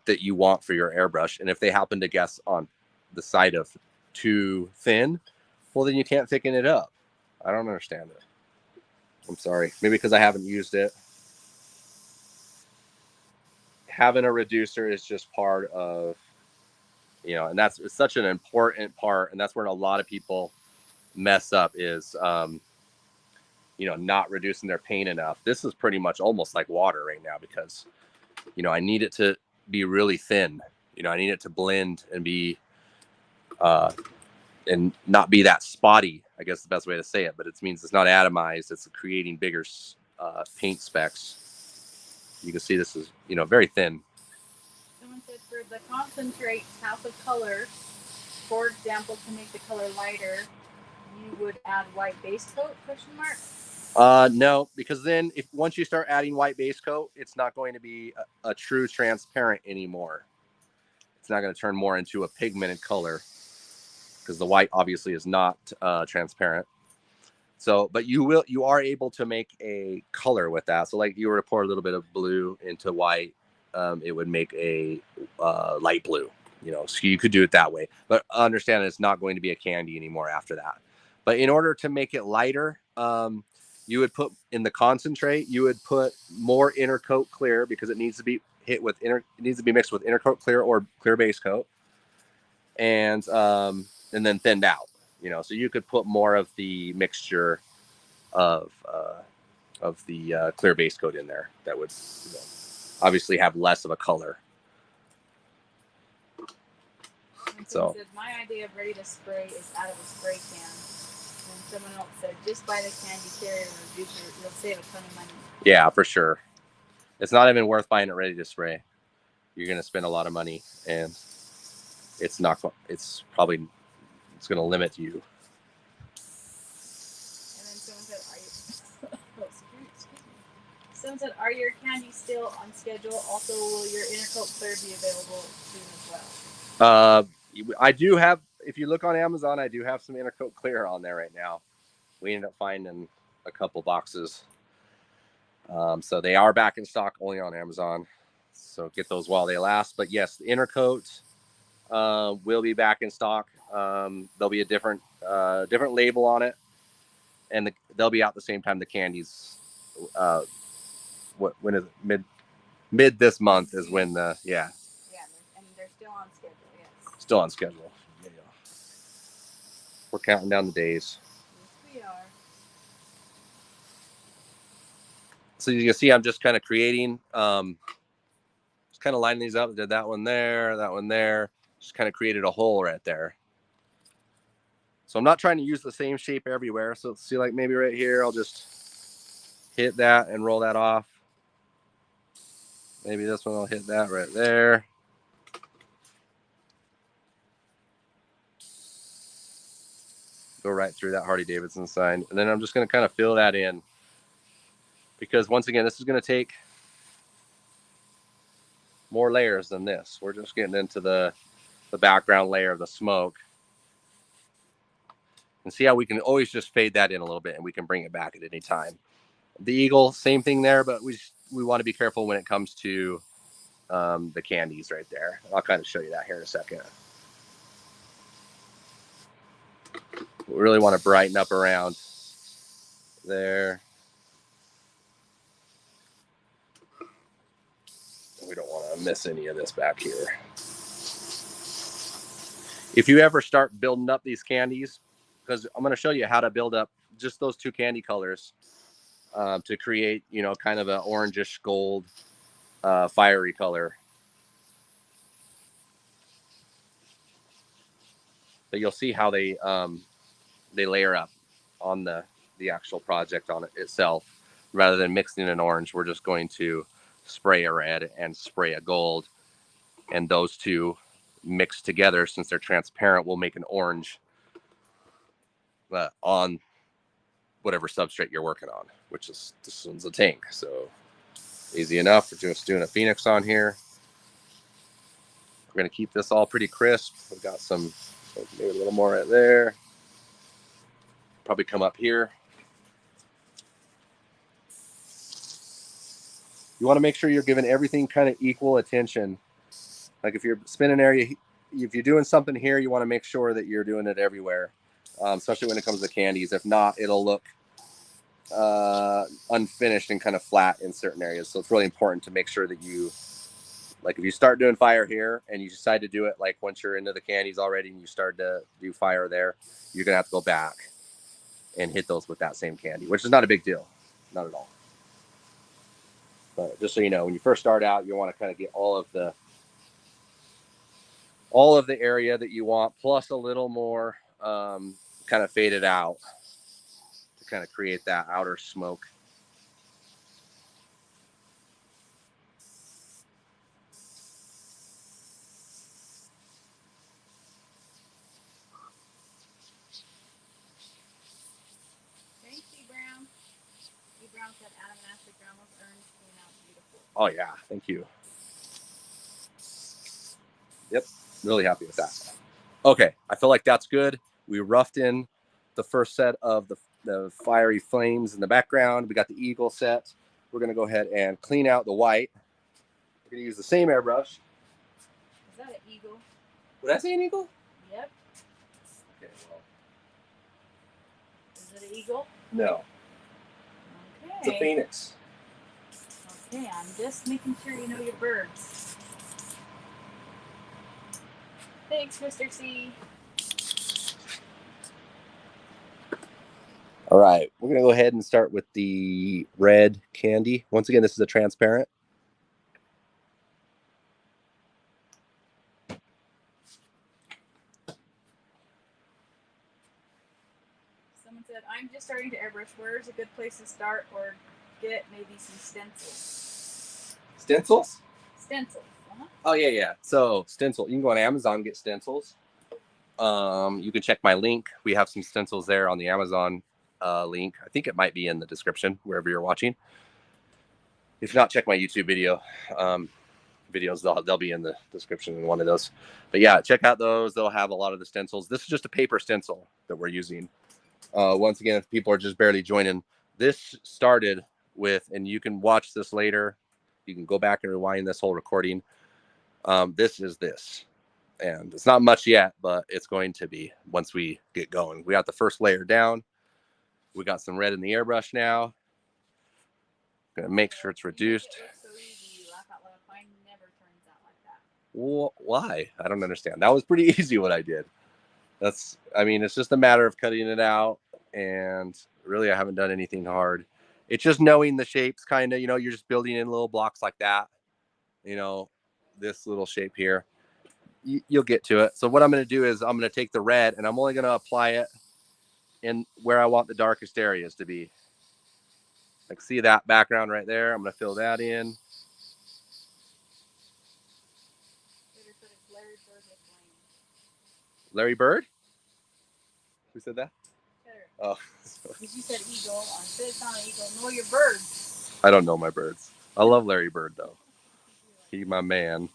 that you want for your airbrush. And if they happen to guess on the side of too thin, well, then you can't thicken it up. I don't understand it. I'm sorry. Maybe because I haven't used it. Having a reducer is just part of, and that's such an important part. And that's where a lot of people mess up is, not reducing their paint enough. This is pretty much almost like water right now, because, I need it to be really thin. I need it to blend and be, and not be that spotty, I guess the best way to say it, but it means it's not atomized. It's creating bigger paint specks. You can see this is, very thin. Someone said for the concentrate house of color, for example, to make the color lighter, you would add white base coat, question mark? No, because then once you start adding white base coat, it's not going to be a true transparent anymore. It's not going to turn more into a pigmented color, because the white obviously is not transparent. So, but you are able to make a color with that. So like you were to pour a little bit of blue into white, it would make a light blue, so you could do it that way. But understand it's not going to be a candy anymore after that. But in order to make it lighter, you would put in the concentrate, you would put more inner coat clear, because it needs to be mixed with inner coat clear or clear base coat, and then thinned out. So you could put more of the mixture of the clear base coat in there. That would obviously have less of a color. And someone said, my idea of ready to spray is out of a spray can. And someone else said, just buy the candy carrier reducer. You'll save a ton of money. Yeah, for sure. It's not even worth buying it ready to spray. You're going to spend a lot of money, and it's probably going to limit you. And then someone said, are your candies still on schedule? Also, will your Intercoat Clear be available soon as well? I do have, if you look on Amazon, I do have some Intercoat Clear on there right now. We ended up finding a couple boxes. So they are back in stock only on Amazon. So get those while they last. But yes, the Intercoat will be back in stock. There'll be a different label on it, and they'll be out the same time the candies. When is it? Mid this month is when the Yeah, and they're still on schedule. Yes. Still on schedule. Yeah. We're counting down the days. Yes, we are. So you can see I'm just kind of creating, just kind of lining these up. Did that one there, that one there. Just kind of created a hole right there. So I'm not trying to use the same shape everywhere. So see, like maybe right here, I'll just hit that and roll that off. Maybe this one, I'll hit that right there. Go right through that Harley Davidson sign. And then I'm just going to kind of fill that in. Because once again, this is going to take more layers than this. We're just getting into the background layer of the smoke. And see how we can always just fade that in a little bit, and we can bring it back at any time. The eagle, same thing there, but we want to be careful when it comes to the candies right there. I'll kind of show you that here in a second. We really want to brighten up around there. We don't want to miss any of this back here. If you ever start building up these candies, because I'm going to show you how to build up just those two candy colors to create, kind of an orangish gold fiery color. But you'll see how they layer up on the actual project on it itself. Rather than mixing an orange, we're just going to spray a red and spray a gold, and those two mixed together, since they're transparent, will make an orange on whatever substrate you're working on, which is, this one's a tank. So easy enough. We're just doing a Phoenix on here. We're going to keep this all pretty crisp. We've got some, maybe a little more right there. Probably come up here. You want to make sure you're giving everything kind of equal attention. Like if you're spinning area, if you're doing something here, you want to make sure that you're doing it everywhere, especially when it comes to candies. If not, it'll look unfinished and kind of flat in certain areas. So it's really important to make sure that you, like if you start doing fire here and you decide to do it like once you're into the candies already and you start to do fire there, you're going to have to go back and hit those with that same candy, which is not a big deal. Not at all. But just so you know, when you first start out, you want to kind of get all of the area that you want, plus a little more kind of faded out to kind of create that outer smoke. Thanks, E. Brown. E. Brown said Adam and Ashley Grandma's urns came out beautiful. Oh yeah, thank you. Yep, really happy with that. Okay, I feel like that's good. We roughed in the first set of the fiery flames in the background. We got the eagle set. We're going to go ahead and clean out the white. We're going to use the same airbrush. Is that an eagle? Would I say an eagle? Yep. Okay, well. Is it an eagle? No. Okay. It's a phoenix. Okay, I'm just making sure you know your birds. Thanks, Mr. C. All right, we're going to go ahead and start with the red candy. Once again, this is a transparent. Someone said, I'm just starting to airbrush. Where's a good place to start or get maybe some stencils? Stencils? Stencils. Oh, yeah. So, stencil. You can go on Amazon and get stencils. You can check my link. We have some stencils there on the Amazon link. I think it might be in the description, wherever you're watching. If not, check my YouTube videos. They'll be in the description in one of those. But yeah, check out those. They'll have a lot of the stencils. This is just a paper stencil that we're using. Once again, if people are just barely joining, this started with, and you can watch this later. You can go back and rewind this whole recording. This is this. And it's not much yet, but it's going to be once we get going. We got the first layer down. We got some red in the airbrush now. Gonna make sure it's reduced. So easy. You laugh out loud. Mine never turns out like that. Well, why? I don't understand. That was pretty easy what I did. It's just a matter of cutting it out, and really I haven't done anything hard. It's just knowing the shapes, kind of, you're just building in little blocks like that. This little shape here. You'll get to it. So what I'm going to do is I'm going to take the red and I'm only going to apply it in where I want the darkest areas to be. Like, see that background right there? I'm going to fill that in. Larry Bird? Who said that? Oh. Because you said eagle. I said it's not an eagle. Know your birds. I don't know my birds. I love Larry Bird, though. He's my man.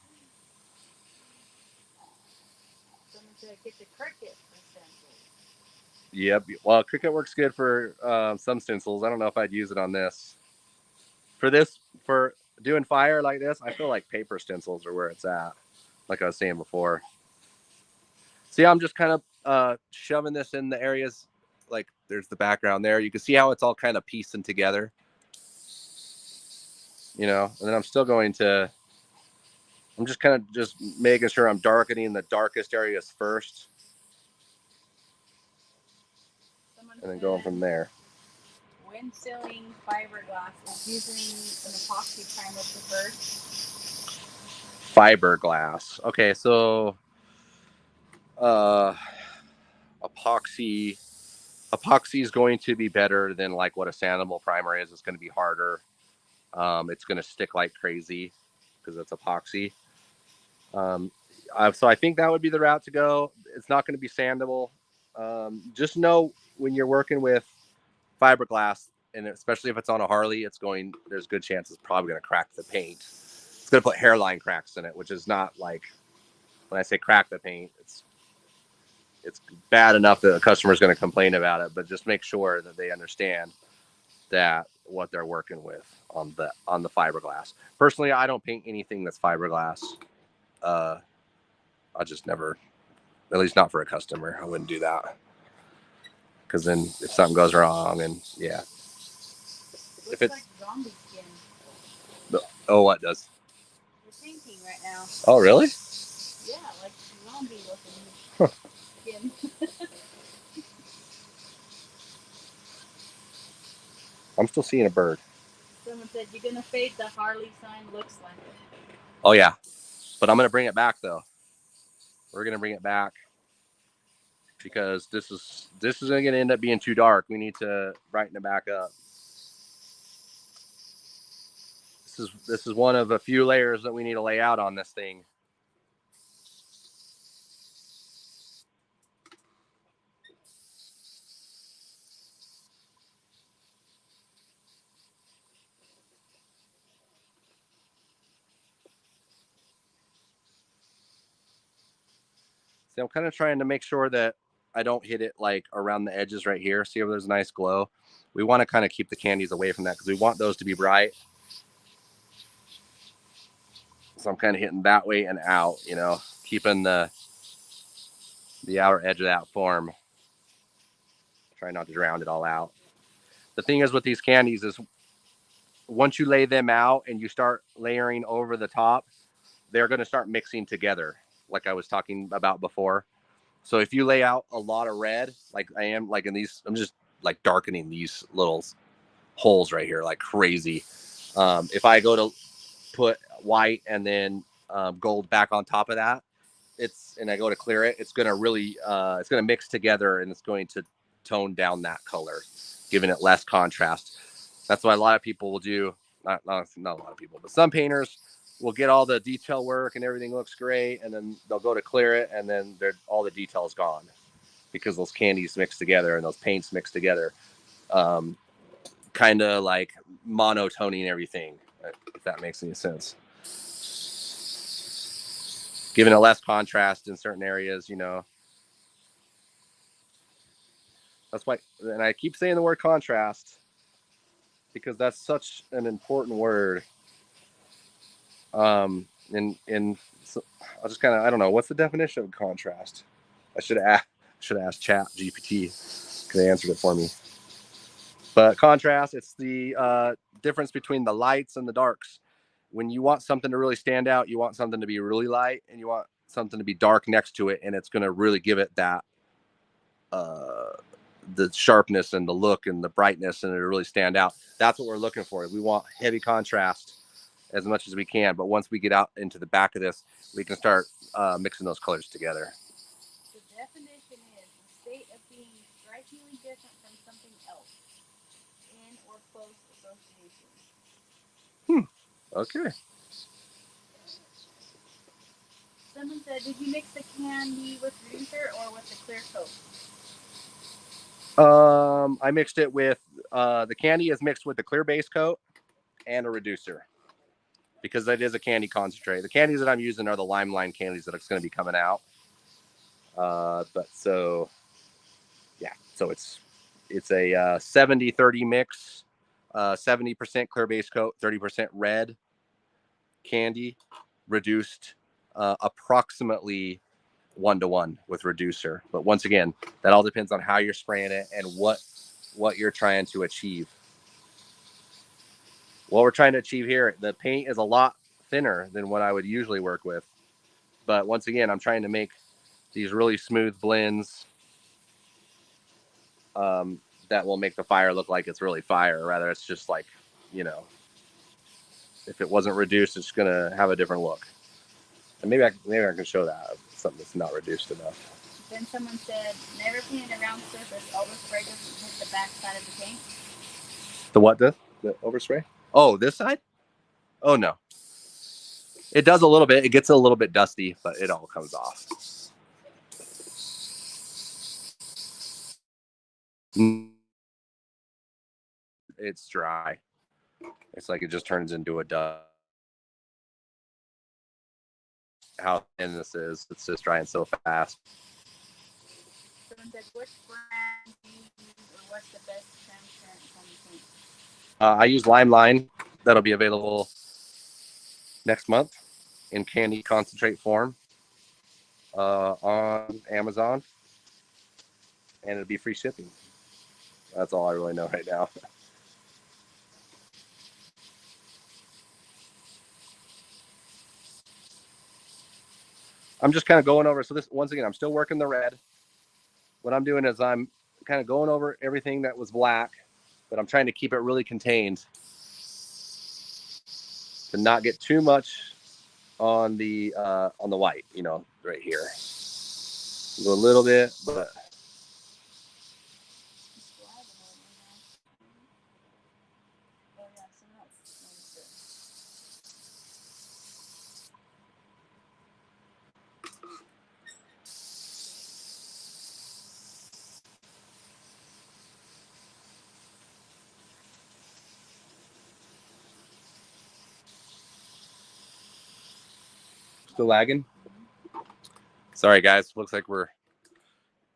Someone said get the cricket for stencils. Yep. Well, cricket works good for some stencils. I don't know if I'd use it on this. For doing fire like this, I feel like paper stencils are where it's at. Like I was saying before. See, I'm just kind of shoving this in the areas. Like, there's the background there. You can see how it's all kind of piecing together. And then I'm still going to, I'm just kind of just making sure I'm darkening the darkest areas first. And then going from there. When sealing fiberglass, is using an epoxy primer preferred? Fiberglass. Okay, so epoxy is going to be better than like what a sandable primer is. It's going to be harder. It's going to stick like crazy because it's epoxy. So I think that would be the route to go. It's not going to be sandable. Just know when you're working with fiberglass, and especially if it's on a Harley, there's a good chance it's probably going to crack the paint. It's going to put hairline cracks in it, which is not like, when I say crack the paint, it's bad enough that the customer is going to complain about it, but just make sure that they understand that what they're working with on the fiberglass. Personally, I don't paint anything that's fiberglass. I just never, at least not for a customer, I wouldn't do that. Because then if something goes wrong, and yeah. Looks like zombie skin. Oh, what does? You're painting right now. Oh, really? Yeah, like zombie looking skin. I'm still seeing a bird. Someone said you're gonna fade the Harley sign. Looks like it. Oh yeah, but I'm gonna bring it back though. We're gonna bring it back because this is gonna end up being too dark. We need to brighten it back up. This is one of a few layers that we need to lay out on this thing. See, I'm kind of trying to make sure that I don't hit it like around the edges right here. See if there's a nice glow. We want to kind of keep the candies away from that because we want those to be bright. So I'm kind of hitting that way and out, keeping the outer edge of that form. Try not to drown it all out. The thing is with these candies is once you lay them out and you start layering over the top, they're going to start mixing together, like I was talking about before. So if you lay out a lot of red, like I am, like in these, I'm just like darkening these little holes right here like crazy. If I go to put white and then gold back on top of that, and I go to clear it, it's going to really, it's going to mix together, and it's going to tone down that color, giving it less contrast. That's why a lot of people will do, not a lot of people, but some painters will get all the detail work and everything looks great, and then they'll go to clear it, and then all the detail is gone because those candies mixed together and those paints mixed together, kind of like monotoning everything, if that makes any sense. Giving it less contrast in certain areas, you know. That's why, and I keep saying the word contrast because that's such an important word. And so I'll just kind of, I don't know, what's the definition of contrast? I should ask Chat GPT because they answered it for me. But contrast, it's the difference between the lights and the darks. When you want something to really stand out, you want something to be really light, and you want something to be dark next to it, and it's going to really give it that the sharpness and the look and the brightness, and it'll really stand out. That's what we're looking for. We want heavy contrast as much as we can, but once we get out into the back of this, we can start mixing those colors together. The definition is the state of being strikingly different from something else in or close association. Okay. Someone said, did you mix the candy with reducer or with the clear coat? I mixed it with the candy is mixed with the clear base coat and a reducer because that is a candy concentrate. The candies that I'm using are the Limelight candies that are going to be coming out. But so yeah, so it's a 70-30 mix, 70% clear base coat, 30% red candy, reduced approximately 1-to-1 with reducer. But once again, that all depends on how you're spraying it and what you're trying to achieve. What we're trying to achieve here, the paint is a lot thinner than what I would usually work with. But once again, I'm trying to make these really smooth blends that will make the fire look like it's really fire. Rather, it's just like, you know, if it wasn't reduced, it's going to have a different look. And maybe I can show that something that's not reduced enough. Then someone said, never paint a round surface. Overspray doesn't hit the back side of the paint. The what does? The overspray? Oh, this side? Oh, no. It does a little bit. It gets a little bit dusty, but it all comes off. It's dry. It's like it just turns into a dust. How thin this is. It's just drying so fast. Someone said, which brand do you use or what's the best transparent paint? I use Limelight. That'll be available next month in candy concentrate form on Amazon. And it'll be free shipping. That's all I really know right now. I'm just kind of going over. So this, once again, I'm still working the red. What I'm doing is I'm kind of going over everything that was black, but I'm trying to keep it really contained to not get too much on the white, you know, right here. Do a little bit, but still lagging. Sorry, guys. Looks like we're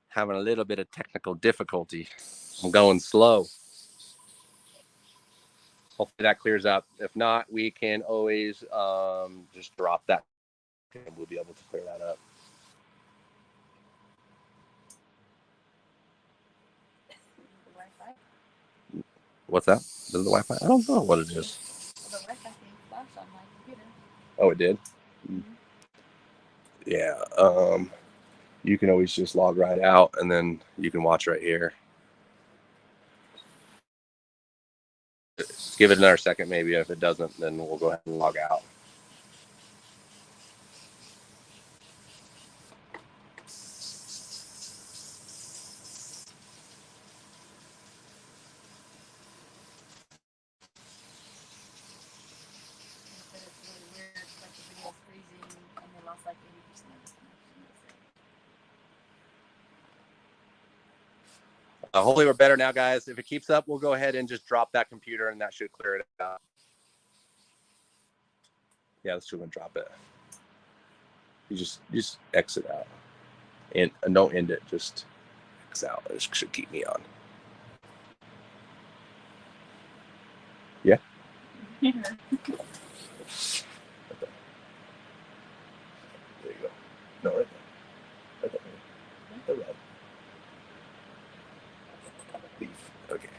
having a little bit of technical difficulty. I'm going slow. Hopefully that clears up. If not, we can always just drop that and we'll be able to clear that up. What's that? Is it the Wi-Fi? I don't know what it is. The Wi-Fi thing flashed on my computer. Oh, it did? Mm-hmm. Yeah. You can always just log right out and then you can watch right here. Give it another second maybe. If it doesn't, then we'll go ahead and log out. Hopefully we're better now, guys. If it keeps up, we'll go ahead and just drop that computer, and that should clear it out. Yeah, let's go and drop it. You just exit out, and don't end it. Just exit out. This should keep me on. Yeah. There you go. No, right there. Right there. The red. Leaf. Okay.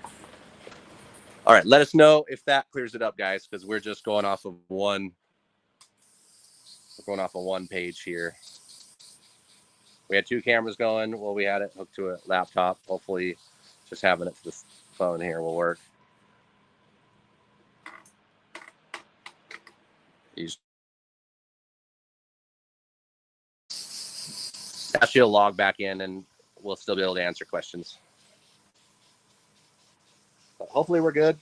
All right. Let us know if that clears it up, guys, because we're just going off of one. We're going off of one page here. We had 2 cameras going. Well, we had it hooked to a laptop. Hopefully, just having it to the phone here will work. Actually, will log back in, and we'll still be able to answer questions. But hopefully, we're good.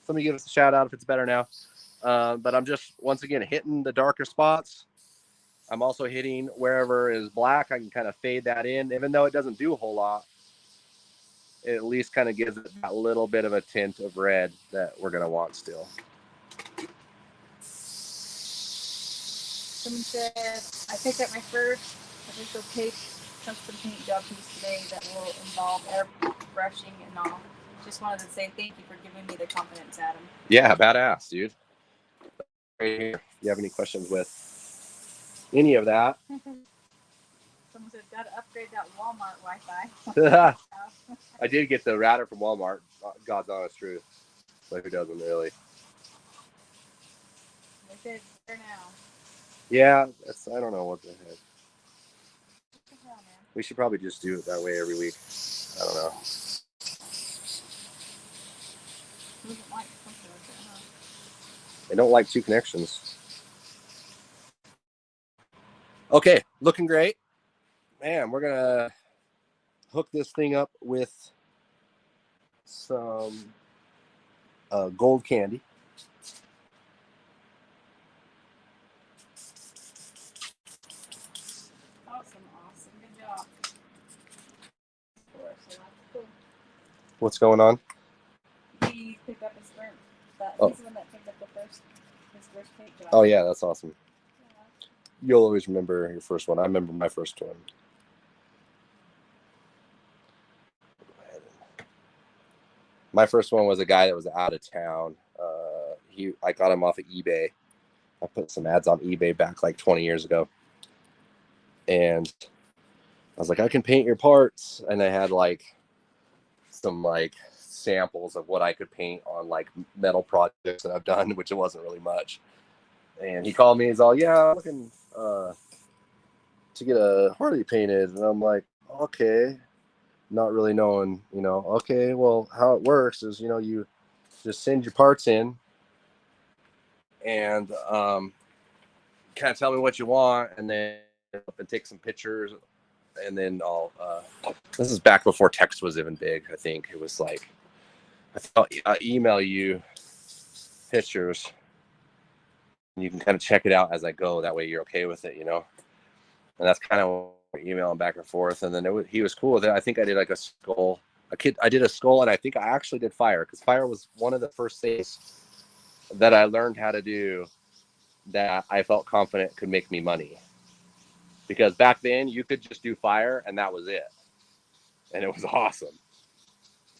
Somebody give us a shout out if it's better now. But I'm just, once again, hitting the darker spots. I'm also hitting wherever is black. I can kind of fade that in. Even though it doesn't do a whole lot, it at least kind of gives it that little bit of a tint of red that we're going to want still. Someone said, I picked up my first official custom paint job piece today that will involve airbrushing and all. Just wanted to say thank you for giving me the confidence, Adam. Yeah, badass, dude. Right here. If you have any questions with any of that. Someone said, got to upgrade that Walmart Wi-Fi. I did get the router from Walmart. God's honest truth. But who doesn't really? They said, there now. Yeah, I don't know what the heck. What the hell, man? We should probably just do it that way every week. I don't know. Who doesn't like something like that, huh? They don't like 2 connections. Okay, looking great. Man, we're going to hook this thing up with some gold candy. Awesome. Good job. Cool. What's going on? He picked up his first. He's the one that picked up his first paint job. Oh, yeah, that's awesome. Yeah. You'll always remember your first one. I remember my first one. My first one was a guy that was out of town. I got him off of eBay. I put some ads on eBay back like 20 years ago. And I was like, I can paint your parts. And I had like some like samples of what I could paint on like metal projects that I've done, which it wasn't really much. And he called me. He's all, yeah, I'm looking to get a Harley painted. And I'm like, okay. Not really knowing, okay, well, how it works is, you just send your parts in and kind of tell me what you want, and then take some pictures, and then I'll this is back before text was even big. I think it was like I email you pictures and you can kind of check it out as I go. That way you're okay with it, and that's kind of emailing back and forth. And then he was cool with it. I think I did like a skull. I did a skull, and I think I actually did fire, because fire was one of the first things that I learned how to do that I felt confident could make me money. Because back then you could just do fire and that was it. And it was awesome.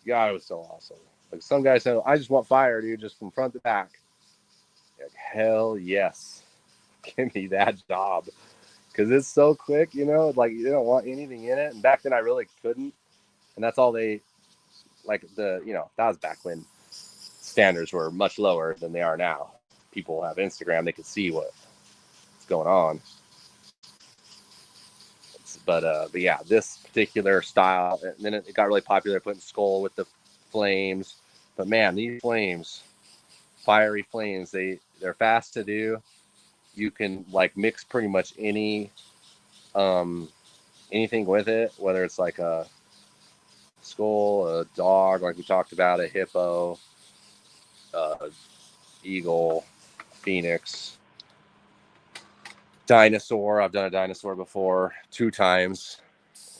God, it was so awesome. Like some guys said, I just want fire, dude, just from front to back. Like, hell yes. Give me that job. Because it's so quick, like you don't want anything in it. And back then I really couldn't. And that's all they, like that was back when standards were much lower than they are now. People have Instagram, they can see what's going on. But yeah, this particular style, and then it got really popular putting skull with the flames. But man, these flames, fiery flames, they're fast to do. You can like mix pretty much anything with it, whether it's like a skull, a dog, like we talked about, a hippo, eagle, phoenix, dinosaur. I've done a dinosaur before 2 times.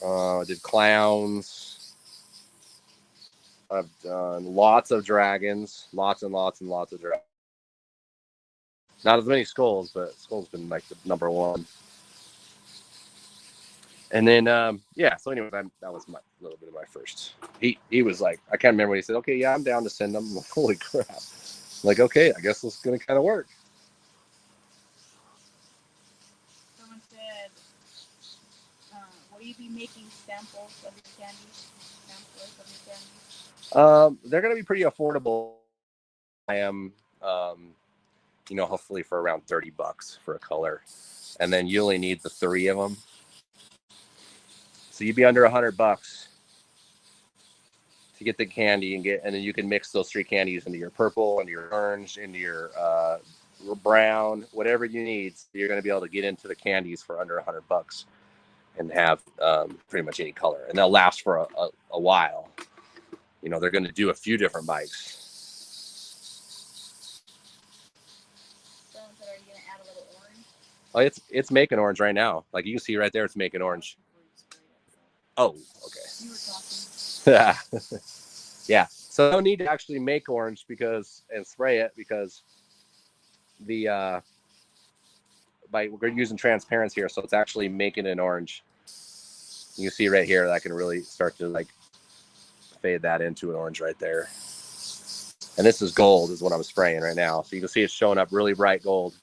I did clowns. I've done lots of dragons, lots and lots and lots of dragons. Not as many skulls, but skulls been like the number one. And then yeah, so anyway, that was my little bit of my first. He was like, I can't remember what he said. Okay, yeah, I'm down to send them. I'm like, holy crap! I'm like, okay, I guess this is gonna kind of work. Someone said, will you be making samples of your candies? They're gonna be pretty affordable. I am, hopefully for around $30 for a color, and then you only need the 3 of them, so you'd be under $100 to get the candy and then you can mix those 3 candies into your purple, into your orange, into your brown, whatever you need. So you're going to be able to get into the candies for under $100 and have pretty much any color, and they'll last for a while. They're going to do a few different bikes. Someone said, are you going to add a little orange? Oh, it's making orange right now. Like you can see right there, it's making orange. Oh, okay. You were talking. Yeah. So no need to actually make orange and spray it because we're using transparency here, so it's actually making an orange. You can see right here that I can really start to like fade that into an orange right there. And this is gold is what I'm spraying right now. So you can see it's showing up really bright gold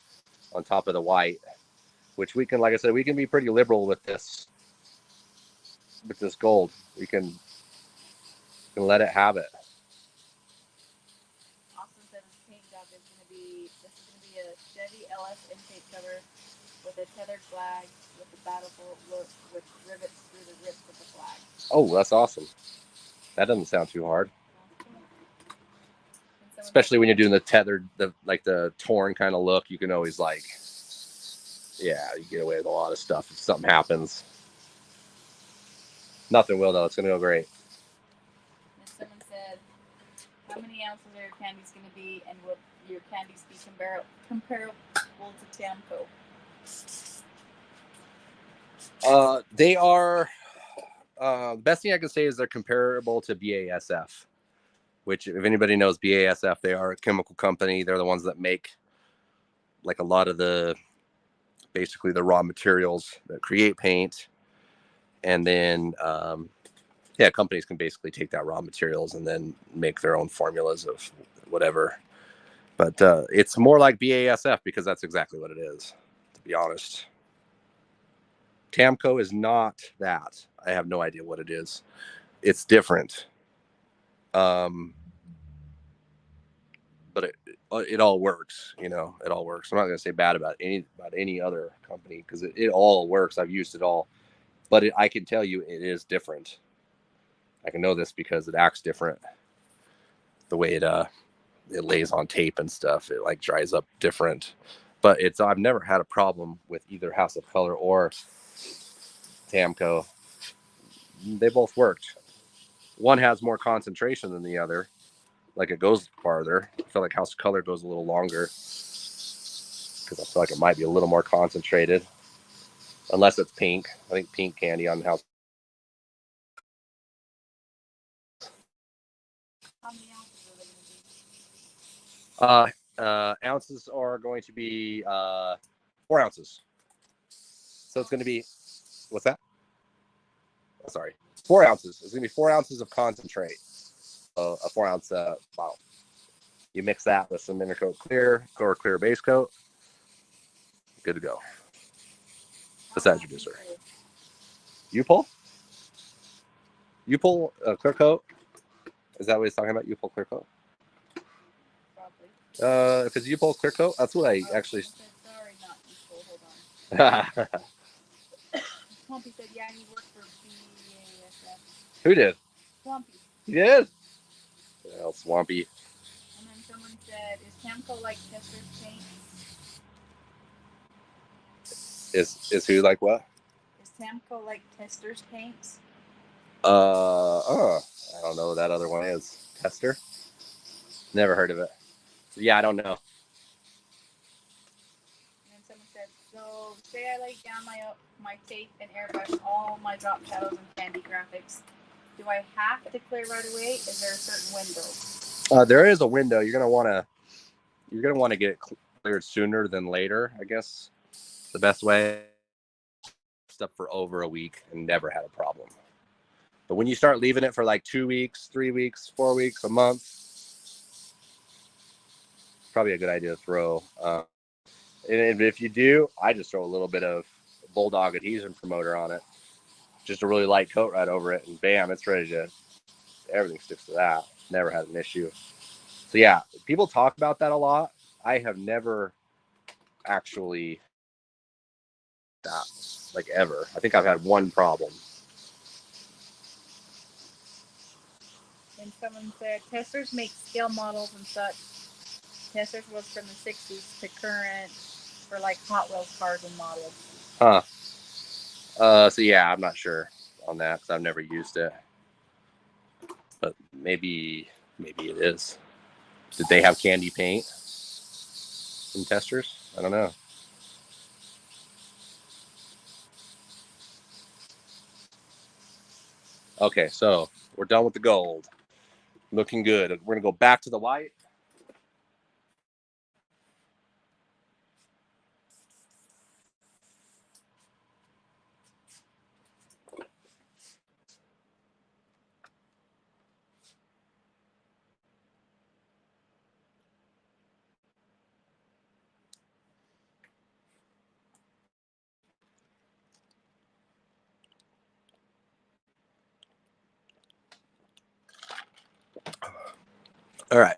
on top of the white, which we can, like I said, we can be pretty liberal with this gold. We can let it have it. Austin said his paint job is going to be a Chevy LS intake cover with a tethered flag with a battlefield look with rivets through the rips of the flag. Oh, that's awesome. That doesn't sound too hard. Especially when you're doing the tethered, the torn kind of look, you can always you get away with a lot of stuff if something happens. Nothing will though. It's gonna go great. And someone said, how many ounces are your candies going to be, and will your candies be comparable to Tamco? They are. The best thing I can say is they're comparable to BASF, which, if anybody knows BASF, they are a chemical company. They're the ones that make like a lot of basically the raw materials that create paint. And then, companies can basically take that raw materials and then make their own formulas of whatever. But it's more like BASF because that's exactly what it is, to be honest. Tamco is not that. I have no idea what it is. It's different. But it all works, it all works. I'm not going to say bad about any other company because it all works. I've used it all, but I can tell you it is different. I can know this because it acts different. The way it lays on tape and stuff, it like dries up different. But I've never had a problem with either House of Color or Tamco. They both worked. One has more concentration than the other. Like it goes farther. I feel like House of Color goes a little longer because I feel like it might be a little more concentrated. Unless it's pink. I think pink candy on House. How many ounces are they going to be? Ounces are going to be 4 ounces. So it's going to be, what's that? Oh, sorry, 4 ounces. It's going to be 4 ounces of concentrate. A 4 ounce bottle. You mix that with some Intercoat Clear or Clear Base Coat. Good to go. Besides your dessert. You pull Clear Coat. Is that what he's talking about? You pull Clear Coat. Probably. If it's you pull Clear Coat, that's what I actually. Sorry, not you pull. Hold on. Swampy said, yeah, he worked for BASF. Who did? Swampy. He did? Well, Swampy. And then someone said, is Tamco like Tester's paint? Is who like what? Is Tamco like Tester's paints? I don't know what that other one is. Tester? Never heard of it. So, yeah, I don't know. And then someone said, so say I lay down my tape and airbrush all my drop shadows and candy graphics. Do I have to clear right away? Is there a certain window? There is a window. You're gonna want to get it cleared sooner than later. I guess the best way. Stuff for over a week and never had a problem. But when you start leaving it for like 2 weeks, 3 weeks, 4 weeks, a month, probably a good idea to throw. And if you do, I just throw a little bit of Bulldog adhesion promoter on it, just a really light coat right over it, and bam, it's ready to. Everything sticks to that. Never had an issue. So yeah, people talk about that a lot. I have never actually that like ever. I think I've had one problem. And someone said testers make scale models and such. Testers was from the 60s to current for like Hot Wheels cars and models. Huh. So yeah, I'm not sure on that because I've never used it. But maybe it is. Did they have candy paint in testers? I don't know. Okay, so we're done with the gold. Looking good. We're gonna go back to the white. All right.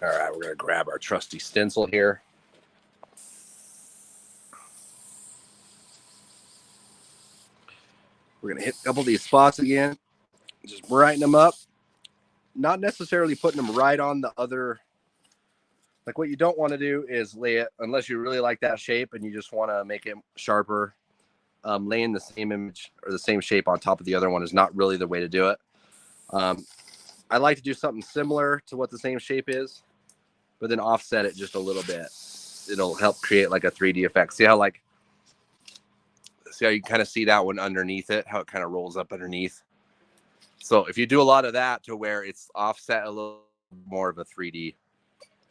All right, we're gonna grab our trusty stencil here. We're gonna hit a couple of these spots again. Just brighten them up. Not necessarily putting them right on the other. Like what you don't want to do is lay it, unless you really like that shape and you just want to make it sharper. Laying the same image or the same shape on top of the other one is not really the way to do it. I like to do something similar to what the same shape is, but then offset it just a little bit. It'll help create like a 3D effect. See how you kind of see that one underneath it, how it kind of rolls up underneath. So if you do a lot of that to where it's offset a little more of a 3D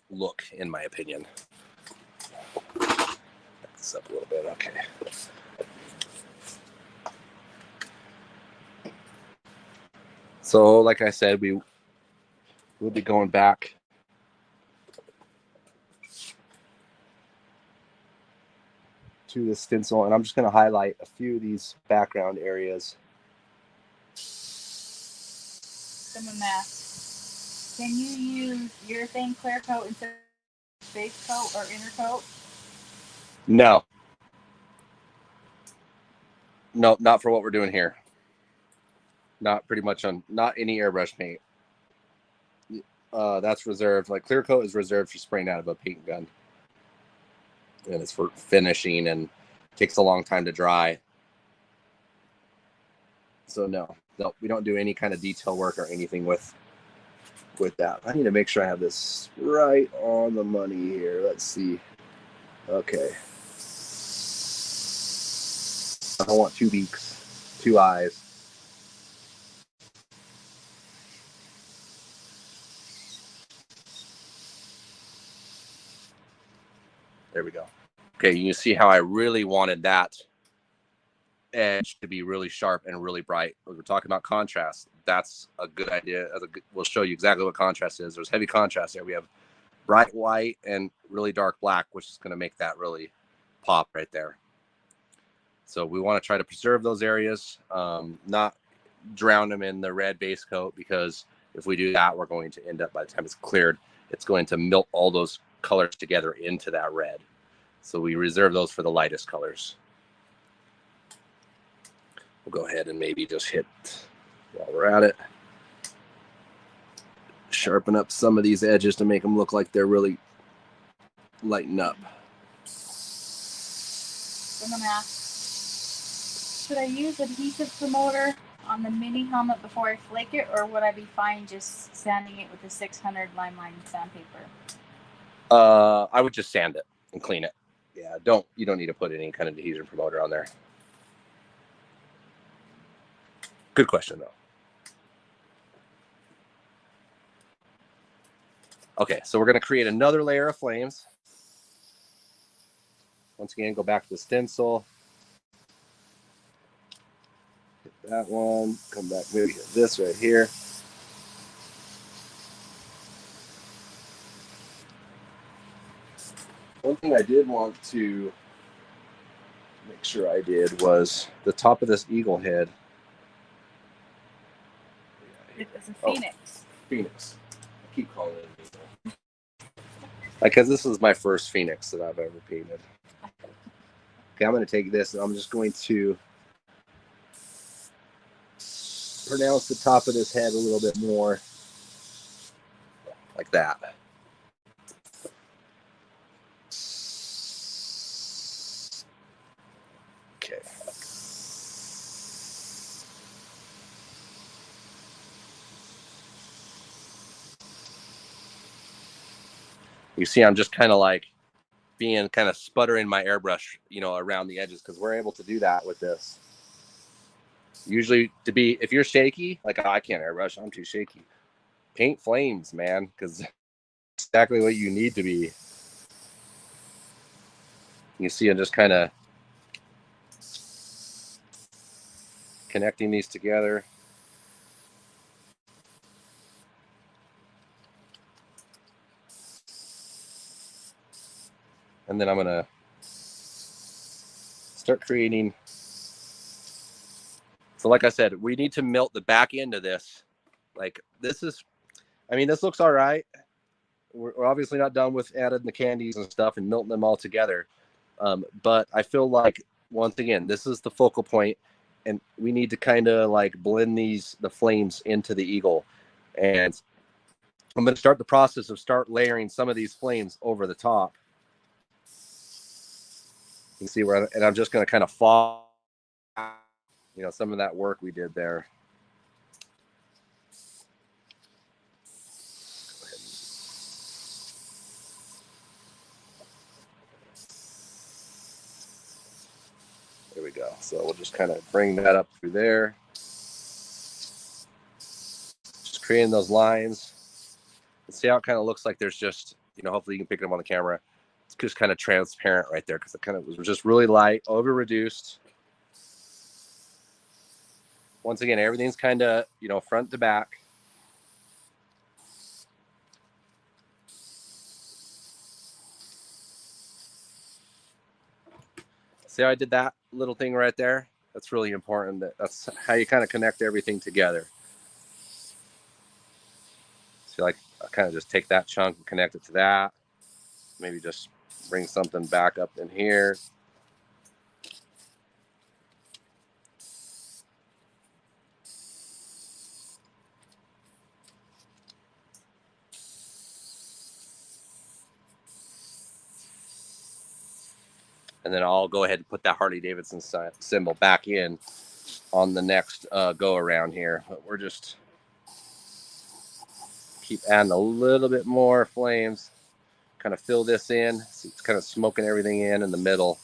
look, in my opinion. Back this up a little bit. Okay. So like I said, we'll be going back to the stencil, and I'm just going to highlight a few of these background areas. Someone asked, can you use urethane clear coat instead of base coat or inner coat? No, not for what we're doing here. Not pretty much on not any airbrush paint. That's reserved. Like clear coat is reserved for spraying out of a paint gun, and it's for finishing and takes a long time to dry. So no, we don't do any kind of detail work or anything with that. I need to make sure I have this right on the money here. Let's see. Okay. I don't want 2 beaks, 2 eyes. There we go. Okay, you can see how I really wanted that edge to be really sharp and really bright. We're talking about contrast. That's a good idea. We'll show you exactly what contrast is. There's heavy contrast there. We have bright white and really dark black, which is going to make that really pop right there. So we want to try to preserve those areas, not drown them in the red base coat, because if we do that, we're going to end up, by the time it's cleared, it's going to melt all those colors together into that red. So we reserve those for the lightest colors. We'll go ahead and maybe just hit, while we're at it, sharpen up some of these edges to make them look like they're really lighten up. Someone asked, should I use adhesive promoter on the mini helmet before I flake it, or would I be fine just sanding it with the 600 line sandpaper? I would just sand it and clean it. Yeah, you don't need to put any kind of adhesion promoter on there. Good question though. Okay, so we're going to create another layer of flames. Once again, go back to the stencil. Hit that one. Come back, maybe hit this right here. One thing I did want to make sure I did was the top of this eagle head. It's a phoenix. Oh, phoenix. I keep calling it an eagle. Because this is my first phoenix that I've ever painted. Okay, I'm going to take this and I'm just going to pronounce the top of this head a little bit more. Like that. Okay. You see, I'm just kind of like being kind of sputtering my airbrush, around the edges, because we're able to do that with this. Usually, if you're shaky, like I can't airbrush, I'm too shaky. Paint flames, man, because exactly what you need to be. You see, I'm just kind of connecting these together. And then I'm going to start creating. So like I said, we need to melt the back end of this. Like this looks all right. We're obviously not done with adding the candies and stuff and melting them all together. But I feel like, once again, this is the focal point, and we need to kind of like blend the flames into the eagle. And I'm going to start the process of layering some of these flames over the top. You can see and I'm just going to kind of fall, some of that work we did there. There we go. So we'll just kind of bring that up through there. Just creating those lines. And see how it kind of looks like there's just, hopefully you can pick it up on the camera. It's just kind of transparent right there because it kind of was just really light, over reduced. Once again, everything's kind of, front to back. See how I did that little thing right there? That's really important. That's how you kind of connect everything together. So like I kind of just take that chunk and connect it to that. Maybe just bring something back up in here. And then I'll go ahead and put that Harley Davidson symbol back in on the next go around here. But we're just keep adding a little bit more flames. Kind of fill this in. See, it's kind of smoking everything in the middle.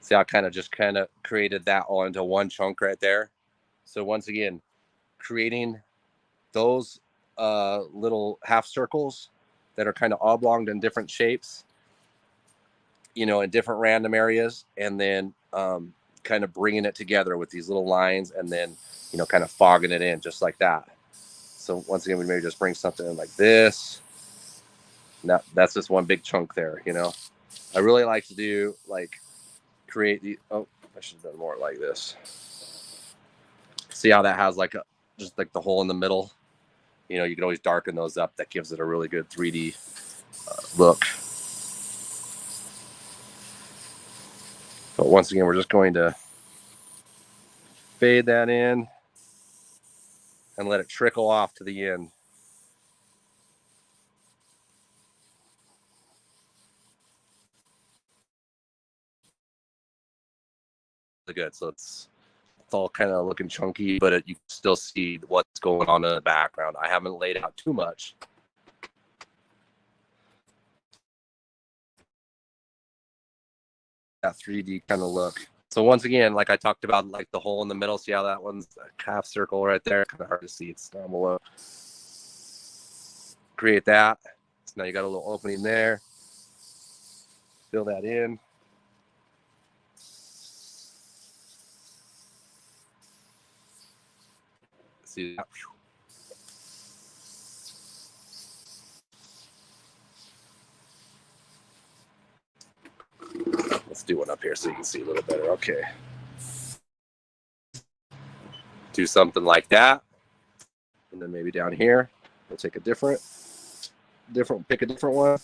See how I kind of created that all into one chunk right there. So once again, creating those little half circles that are kind of oblong in different shapes, in different random areas, and then kind of bringing it together with these little lines, and then, kind of fogging it in just like that. So once again, we maybe just bring something in like this. Now that's just one big chunk there, I really like to do create the, I should have done more like this. See how that has just like the hole in the middle? You can always darken those up. That gives it a really good 3D look. But once again, we're just going to fade that in and let it trickle off to the end. good. So it's all kind of looking chunky, but you can still see what's going on in the background. I haven't laid out too much. That 3D kind of look. So once again, like I talked about, like the hole in the middle, see how that one's a half circle right there? Kind of hard to see, it's down below. Create that. So now you got a little opening there. Fill that in. See that? Let's do one up here so you can see a little better. Okay. Do something like that. And then maybe down here, we'll take a different, pick a different one.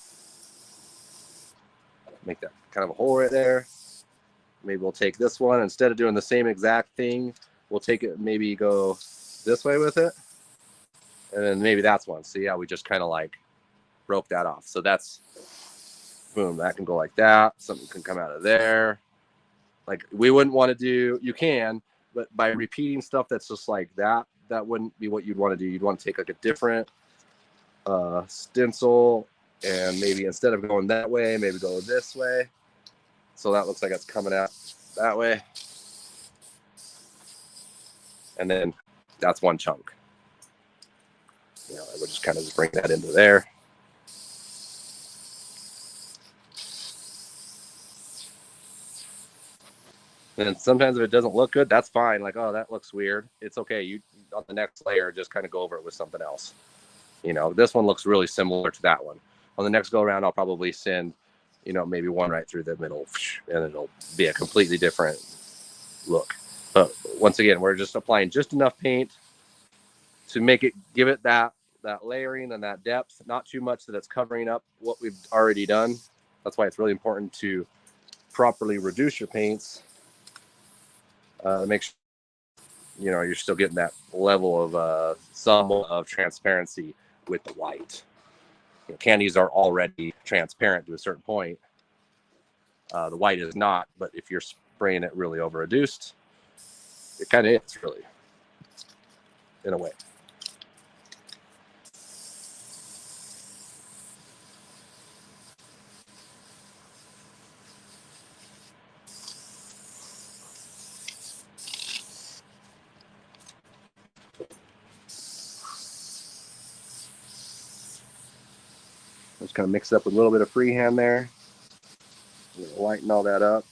Make that kind of a hole right there. Maybe we'll take this one. Instead of doing the same exact thing, we'll take it, maybe go this way with it. And then maybe that's one. See how we just kind of like broke that off. So that's, boom, that can go like that. Something can come out of there. Like we wouldn't want to do, you can, but by repeating stuff that's just like that, that wouldn't be what you'd want to do. You'd want to take like a different stencil and maybe instead of going that way, maybe go this way. So that looks like it's coming out that way. And then that's one chunk. You know, I would just kind of just bring that into there. And sometimes if it doesn't look good, that's fine. Like, oh, that looks weird. It's okay. You on the next layer, just kind of go over it with something else. You know, this one looks really similar to that one. On the next go around, I'll probably send, you know, maybe one right through the middle, and it'll be a completely different look. But once again, we're just applying just enough paint to make it, give it that layering and that depth, not too much that it's covering up what we've already done. That's why it's really important to properly reduce your paints. Make sure, you know, you're still getting that level of somewhat of transparency with the white. You know, candies are already transparent to a certain point. The white is not, but if you're spraying it really over reduced, it kind of is really, in a way. Just kind of mix it up with a little bit of freehand there. Lighten all that up.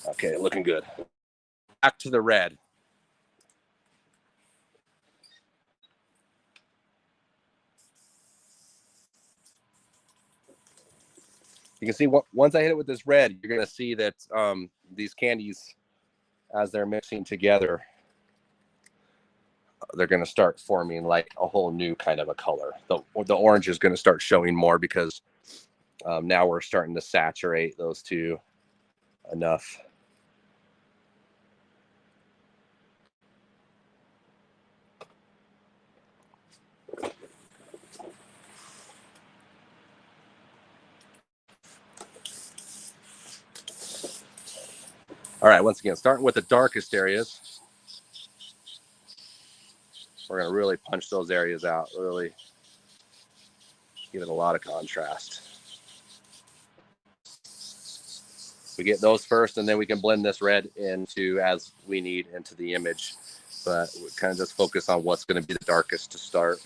Okay, looking good. Back to the red. You can see once I hit it with this red, you're going to see that these candies, as they're mixing together, they're going to start forming like a whole new kind of a color. The orange is going to start showing more because now we're starting to saturate those two enough. All right, once again, starting with the darkest areas. We're going to really punch those areas out, really give it a lot of contrast. We get those first, and then we can blend this red into as we need into the image. But we kind of just focus on what's going to be the darkest to start.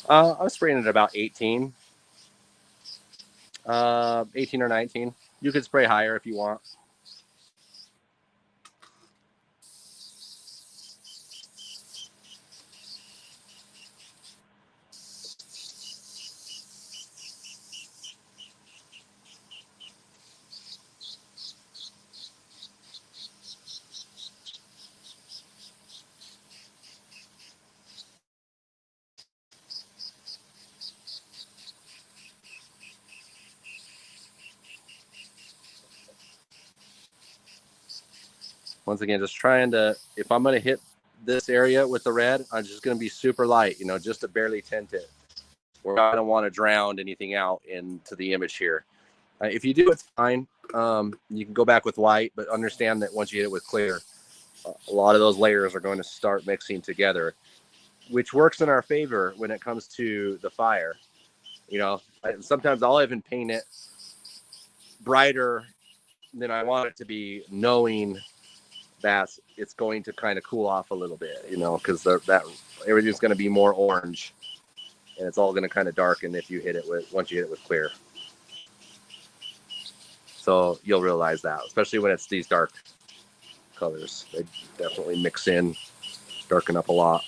I was spraying it at about 18. 18 or 19. You could spray higher if you want. Once again, just trying to, if I'm going to hit this area with the red, I'm just going to be super light, you know, just to barely tint it. We're not going to want to drown anything out into the image here. If you do, it's fine. You can go back with white, but understand that once you hit it with clear, a lot of those layers are going to start mixing together, which works in our favor when it comes to the fire. You know, sometimes I'll even paint it brighter than I want it to be, knowing that it's going to kind of cool off a little bit, you know, because that everything's going to be more orange, and it's all going to kind of darken if you hit it with, once you hit it with clear. So you'll realize that, especially when it's these dark colors, they definitely mix in, darken up a lot.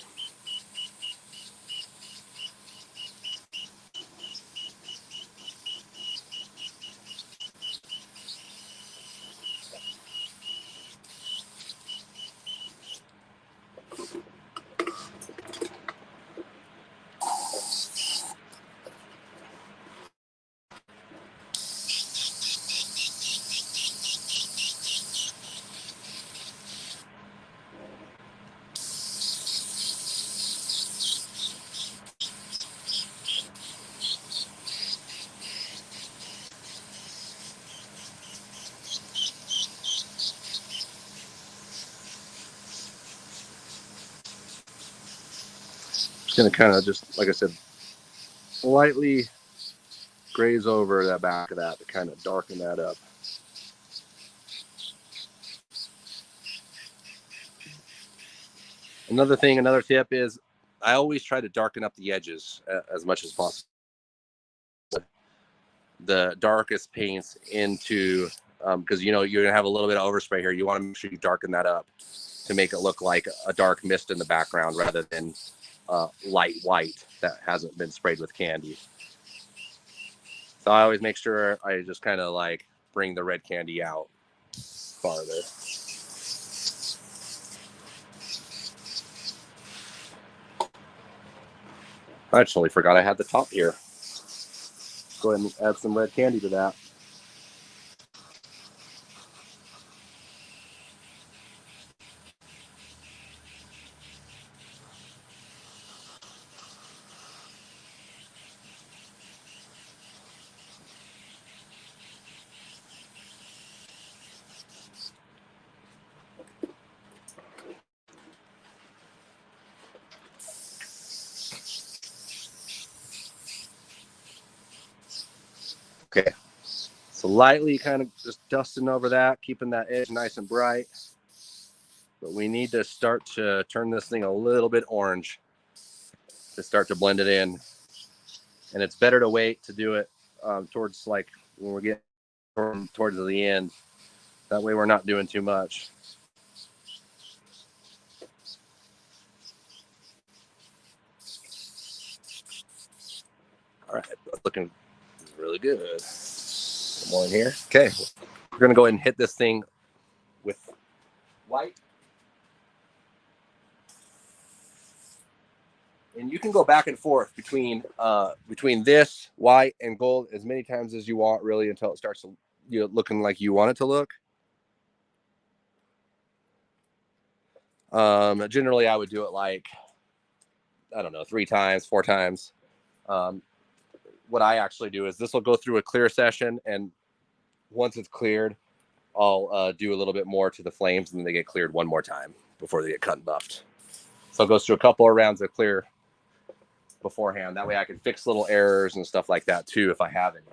Just going to kind of, just like I said, lightly graze over that back of that to kind of darken that up. Another tip is I always try to darken up the edges as much as possible. The darkest paints into, because you know you're gonna have a little bit of overspray here. You want to make sure you darken that up to make it look like a dark mist in the background rather than light white that hasn't been sprayed with candy. So I always make sure I just kind of like bring the red candy out farther. I actually forgot I had the top here. Go ahead and add some red candy to that. Okay, so lightly kind of just dusting over that, keeping that edge nice and bright. But we need to start to turn this thing a little bit orange to start to blend it in. And it's better to wait to do it towards like when we're getting towards the end. That way we're not doing too much. All right, that's looking really good. Some more in here. Okay, we're gonna go ahead and hit this thing with white. And you can go back and forth between this white and gold as many times as you want, really, until it starts looking like you want it to look. Generally, I would do it like, I don't know, 3 times, 4 times. What I actually do is this will go through a clear session, and once it's cleared, I'll do a little bit more to the flames, and then they get cleared one more time before they get cut and buffed. So it goes through a couple of rounds of clear beforehand. That way I can fix little errors and stuff like that too if I have any.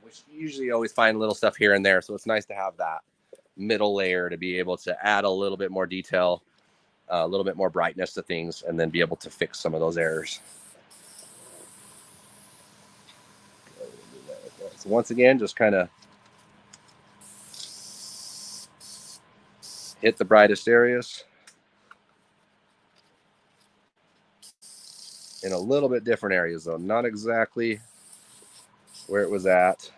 Which usually always find little stuff here and there. So it's nice to have that middle layer to be able to add a little bit more detail, a little bit more brightness to things, and then be able to fix some of those errors. So once again, just kind of hit the brightest areas in a little bit different areas though, not exactly where it was at.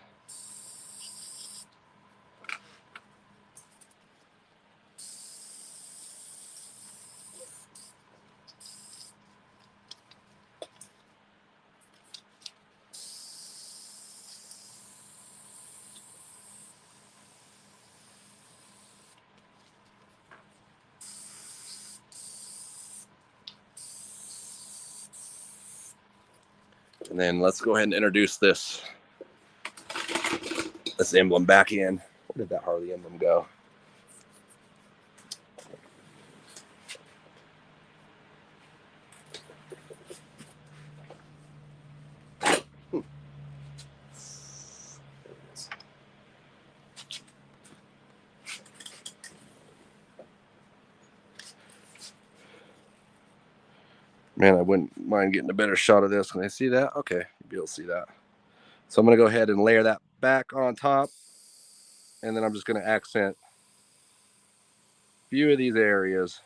And then let's go ahead and introduce this emblem back in. Where did that Harley emblem go? Man, I wouldn't mind getting a better shot of this. Can I see that? Okay, you'll be able to see that. So I'm going to go ahead and layer that back on top. And then I'm just going to accent a few of these areas.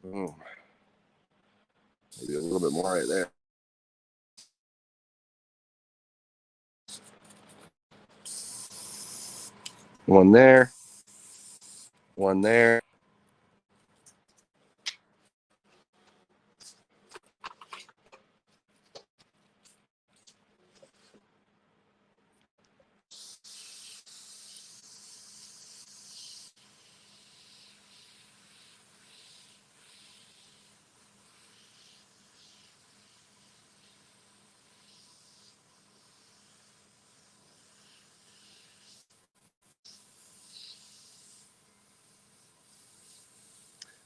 Maybe a little bit more right there. One there. One there.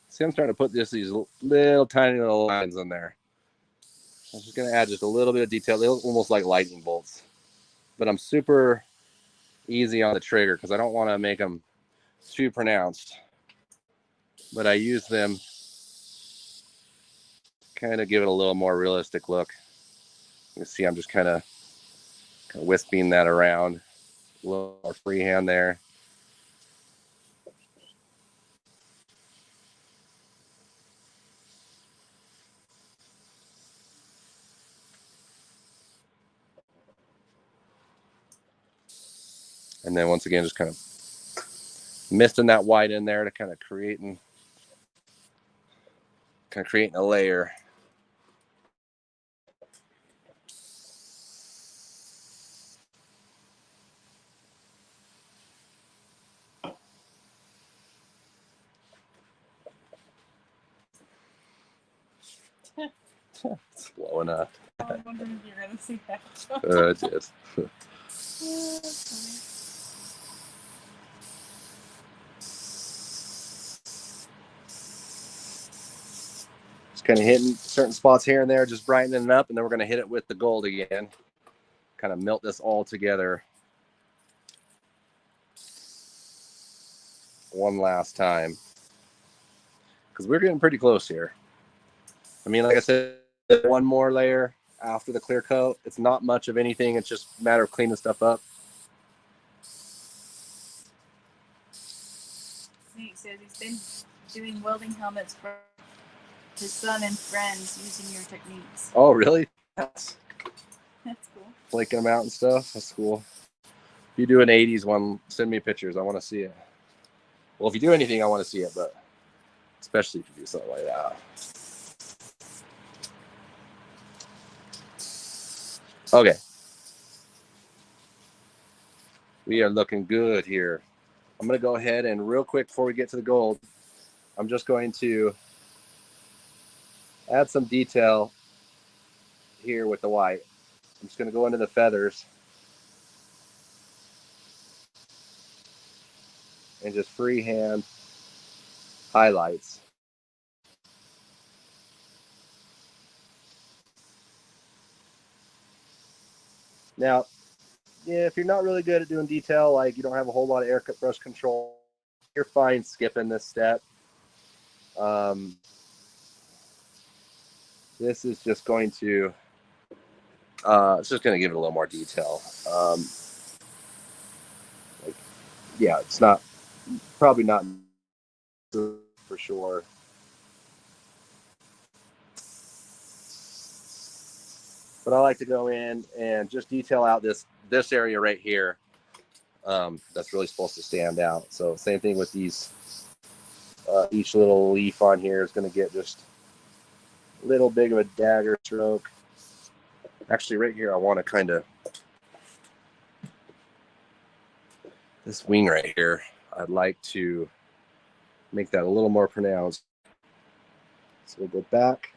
See, I'm starting to put these little tiny little lines in there. I'm just going to add just a little bit of detail. They look almost like lightning bolts. But I'm super easy on the trigger because I don't want to make them too pronounced. But I use them kind of give it a little more realistic look. You can see I'm just kind of wisping that around. A little more freehand there. And then once again, just kind of misting that white in there to kind of creating a layer. It's blowing up. I was wondering if you're going to see that. It is. Just kind of hitting certain spots here and there, just brightening it up, and then we're going to hit it with the gold again. Kind of melt this all together one last time. Because we're getting pretty close here. I mean, like I said, one more layer after the clear coat. It's not much of anything. It's just a matter of cleaning stuff up. Nate says he's been doing welding helmets for his son and friends using your techniques. Oh, really? That's cool. Flaking them out and stuff. That's cool. If you do an 80s one, send me pictures. I want to see it. Well, if you do anything, I want to see it, but especially if you do something like that. Okay. We are looking good here. I'm going to go ahead and real quick before we get to the gold, I'm just going to add some detail here with the white. I'm just going to go into the feathers and just freehand highlights. Now, if you're not really good at doing detail, like you don't have a whole lot of airbrush control, you're fine skipping this step. This is just going to, it's just going to give it a little more detail. Yeah, it's not, probably not for sure. But I like to go in and just detail out this area right here. That's really supposed to stand out. So same thing with these. Each little leaf on here is going to get just a little big of a dagger stroke. Actually, right here, I want to kind of, this wing right here, I'd like to make that a little more pronounced. So we'll go back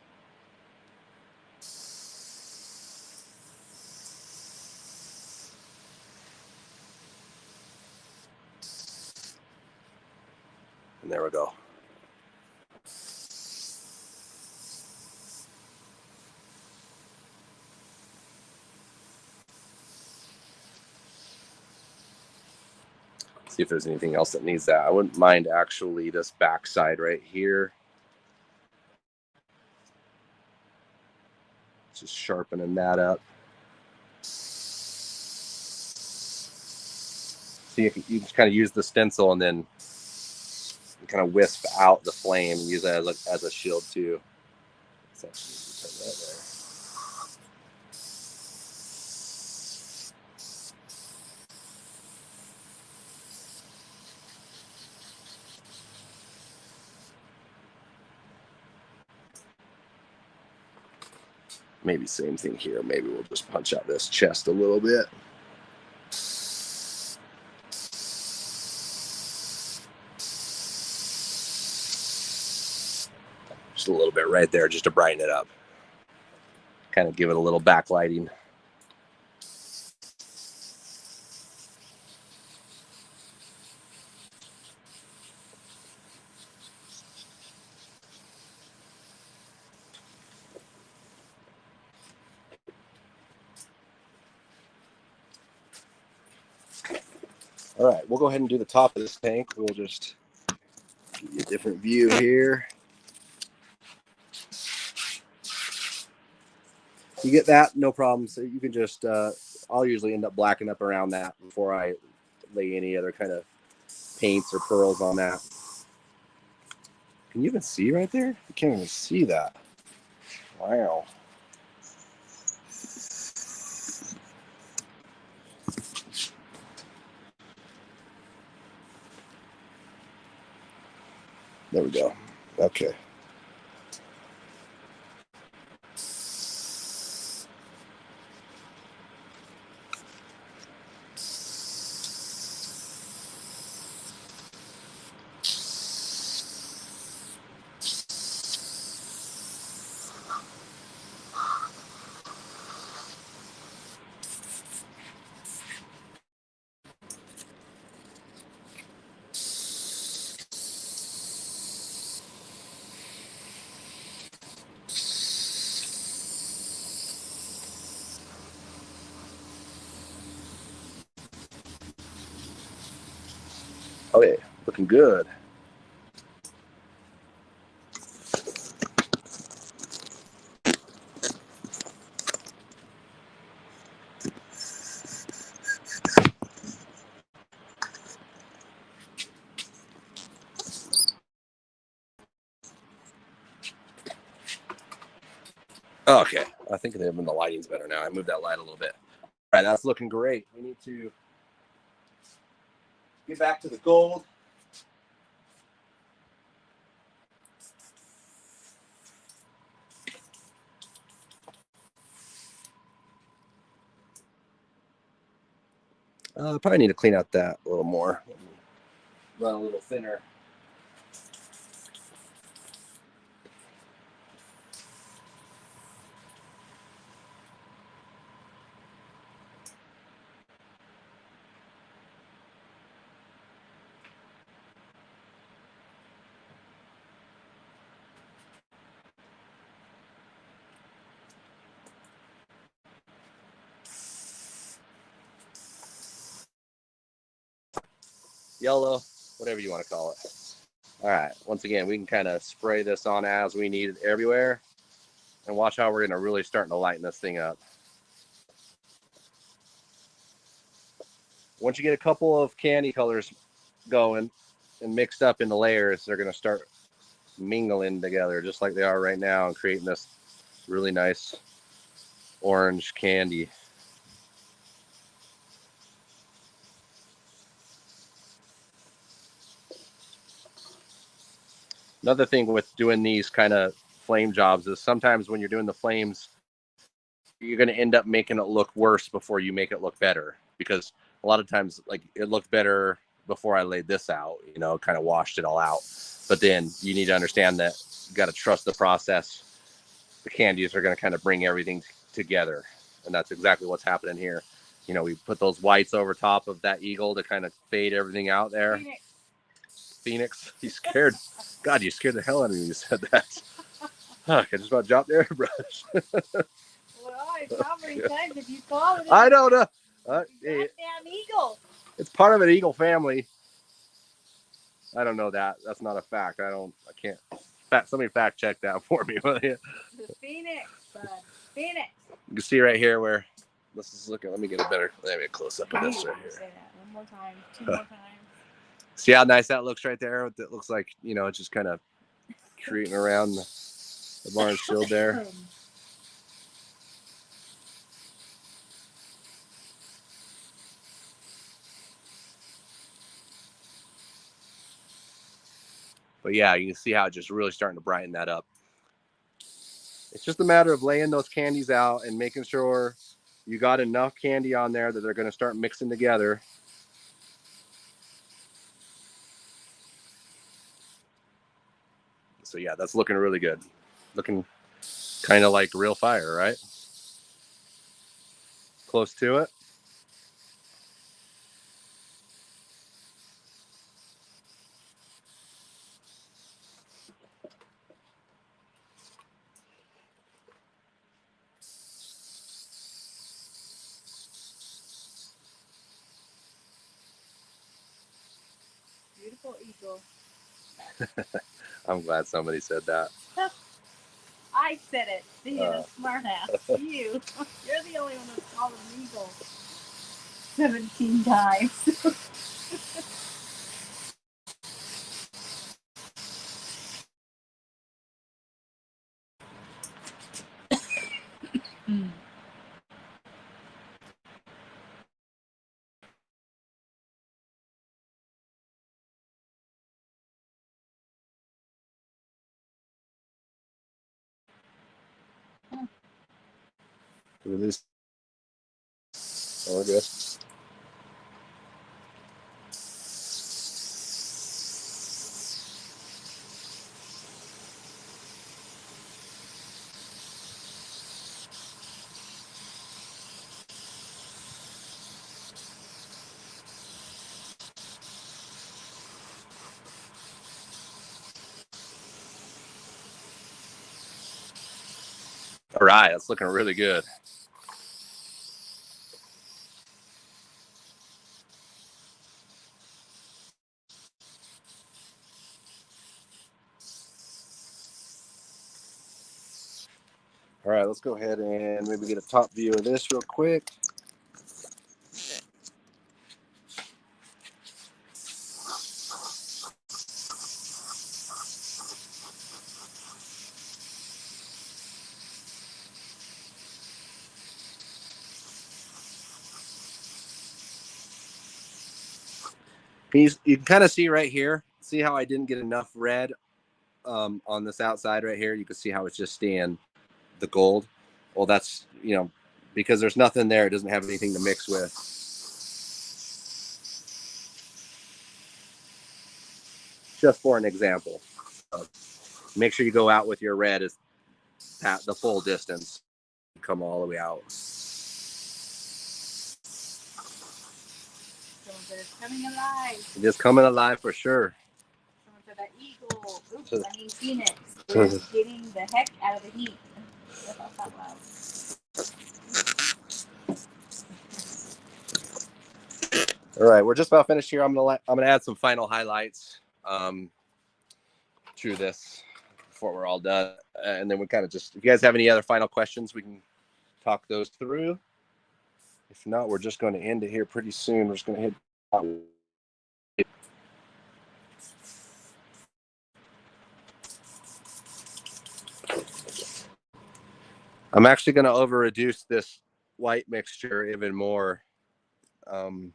And there we go. See if there's anything else that needs that. I wouldn't mind actually this back side right here. Just sharpening that up. So you can kind of use the stencil and then kind of wisp out the flame and use that as a shield too. So turn that there. Maybe same thing here. Maybe we'll just punch out this chest a little bit. Just a little bit right there just to brighten it up. Kind of give it a little backlighting. All right, we'll go ahead and do the top of this tank. We'll just give you a different view here. You get that, no problem. So you can just, I'll usually end up blacking up around that before I lay any other kind of paints or pearls on that. Can you even see right there? You can't even see that. Wow. There we go. Okay. Okay, looking good. Okay, I think the lighting's better now. I moved that light a little bit. All right, that's looking great. We need to get back to the gold. Probably need to clean out that a little more. Run a little thinner. Yellow, whatever you want to call it. All right, once again, we can kind of spray this on as we need it everywhere. And watch how we're going to really starting to lighten this thing up. Once you get a couple of candy colors going and mixed up into layers, they're going to start mingling together just like they are right now and creating this really nice orange candy. Another thing with doing these kind of flame jobs is sometimes when you're doing the flames, you're going to end up making it look worse before you make it look better, because a lot of times, like, it looked better before I laid this out, you know, kind of washed it all out. But then you need to understand that you got to trust the process. The candies are going to kind of bring everything together. And that's exactly what's happening here. You know, we put those whites over top of that eagle to kind of fade everything out there. Phoenix. You scared. God, you scared the hell out of me when you said that. Huh, I just about dropped the airbrush. Well, how many times have you called it? I don't know. Goddamn eagle. It's part of an eagle family. I don't know that. That's not a fact. I can't. Somebody fact check that for me. The Phoenix, bud. Phoenix. You can see right here where. Let's just look at. Let me get a close up of this right here. Say that one more time. 2 more times. See how nice that looks right there? It looks like, it's just kind of creating around the barn shield there. But yeah, you can see how it's just really starting to brighten that up. It's just a matter of laying those candies out and making sure you got enough candy on there that they're going to start mixing together. So yeah, that's looking really good. Looking kind of like real fire, right? Close to it. Beautiful eagle. I'm glad somebody said that. I said it, being a smart ass. You're the only one that's called an eagle 17 times. Release. Oh, we're good. All right, that's looking really good. All right, let's go ahead and maybe get a top view of this real quick. You can kind of see right here. See how I didn't get enough red on this outside right here? You can see how it's just staying the gold. Well, that's, because there's nothing there. It doesn't have anything to mix with. Just for an example. Make sure you go out with your red is at the full distance. Come all the way out. Someone said it's coming alive. It is coming alive for sure. Someone said that eagle, Phoenix, is getting the heck out of the heat. All right, we're just about finished here. I'm gonna add some final highlights to this before we're all done, and then we kind of just, if you guys have any other final questions, we can talk those through. If not, we're just going to end it here pretty soon. We're just going to hit. I'm actually going to over reduce this white mixture even more. No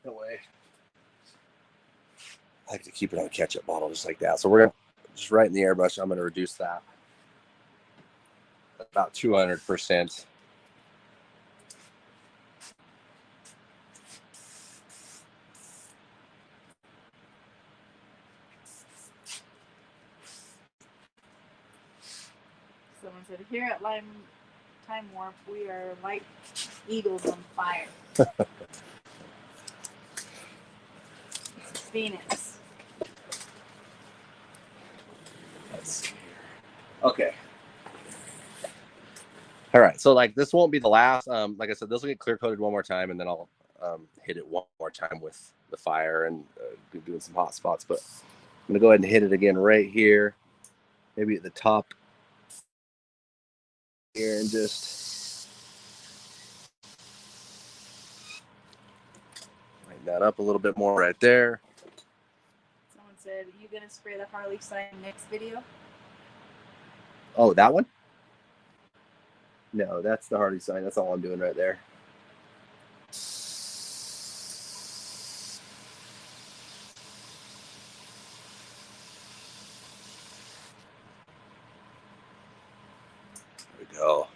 way. I like to keep it on a ketchup bottle just like that. So we're going to just right in the airbrush. I'm going to reduce that about 200%. Someone said, here at Time Warp, we are like eagles on fire. Phoenix. Okay. All right. So like this won't be the last. Like I said, this will get clear coated one more time, and then I'll hit it one more time with the fire and doing some hot spots. But I'm gonna go ahead and hit it again right here, maybe at the top here, and just lighten that up a little bit more right there. Someone said, "Are you gonna spray the Harley sign next video?" Oh, that one? No, that's the Harley sign. That's all I'm doing right there. There we go.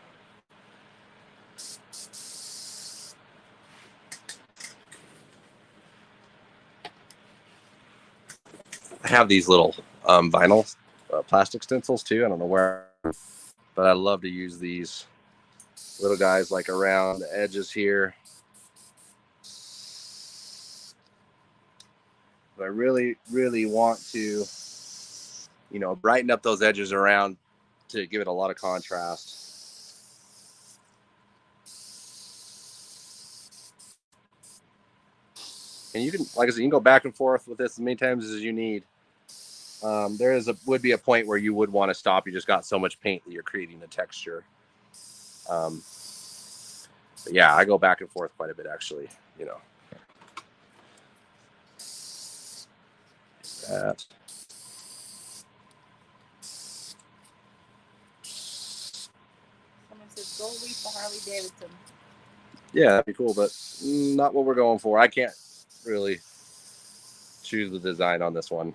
I have these little vinyl plastic stencils too. I don't know where, but I love to use these little guys like around the edges here. But I really, really want to, brighten up those edges around to give it a lot of contrast. And you can, like I said, you can go back and forth with this as many times as you need. There would be a point where you would want to stop. You just got so much paint that you're creating the texture. But yeah, I go back and forth quite a bit, actually. That. Someone says, "Go leaf the Harley Davidson." Yeah, that'd be cool, but not what we're going for. I can't really choose the design on this one,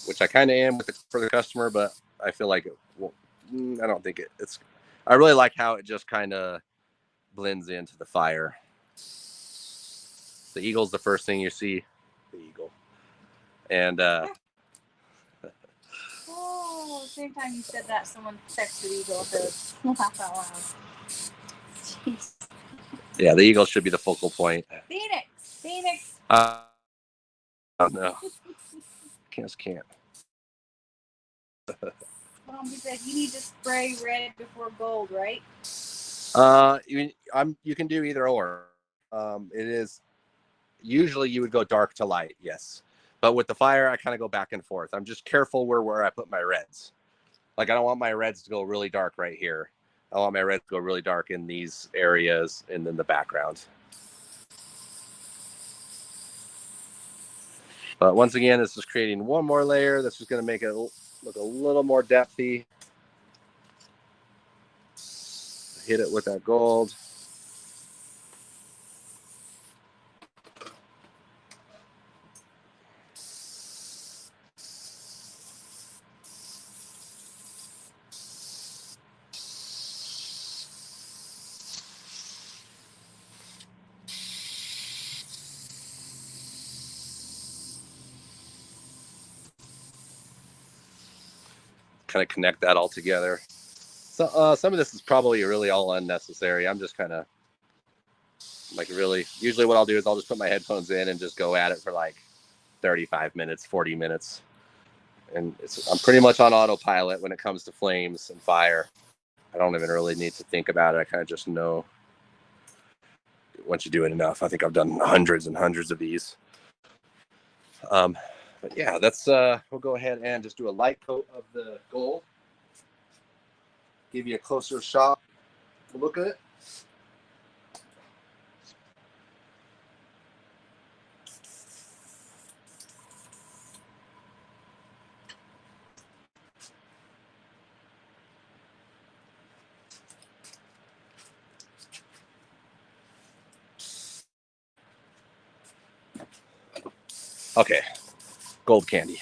which I kind of am for the customer, but I feel like I don't think it's. I really like how it just kind of blends into the fire. The eagle's the first thing you see. The eagle, and oh, same time you said that, someone texted eagle to laugh out loud. Jeez. Yeah, the eagle should be the focal point. Phoenix. No, can't. He said you need to spray red before gold, right? You can do either or. It is usually you would go dark to light, yes, but with the fire, I kind of go back and forth. I'm just careful where I put my reds. Like I don't want my reds to go really dark right here. I want my reds to go really dark in these areas and then the background. But once again, this is creating one more layer. This is going to make it look a little more depthy. Hit it with that gold. Kind of connect that all together. So some of this is probably really all unnecessary. I'm just kind of usually what I'll do is I'll just put my headphones in and just go at it for like 35 minutes, 40 minutes. And I'm pretty much on autopilot when it comes to flames and fire. I don't even really need to think about it. I kind of just know once you do it enough. I think I've done hundreds and hundreds of these. But yeah, we'll go ahead and just do a light coat of the gold. Give you a closer shot to look at it. Okay, gold candy.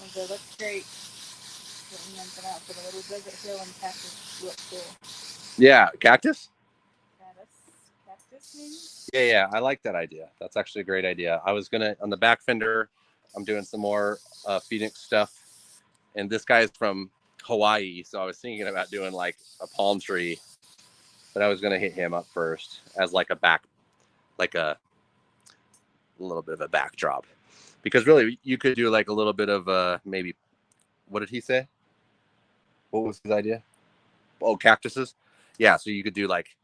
It looks great. Getting them come out for the little desert hill and cactus look cool. Yeah, cactus? Cactus maybe? Yeah, I like that idea. That's actually a great idea. I was gonna, on the back fender, I'm doing some more Phoenix stuff. And this guy's from Hawaii, so I was thinking about doing like a palm tree, but I was gonna hit him up first as like a little bit of a backdrop. Because really, you could do like a little bit of maybe, what did he say? What was his idea? Oh, cactuses. Yeah, so you could do like,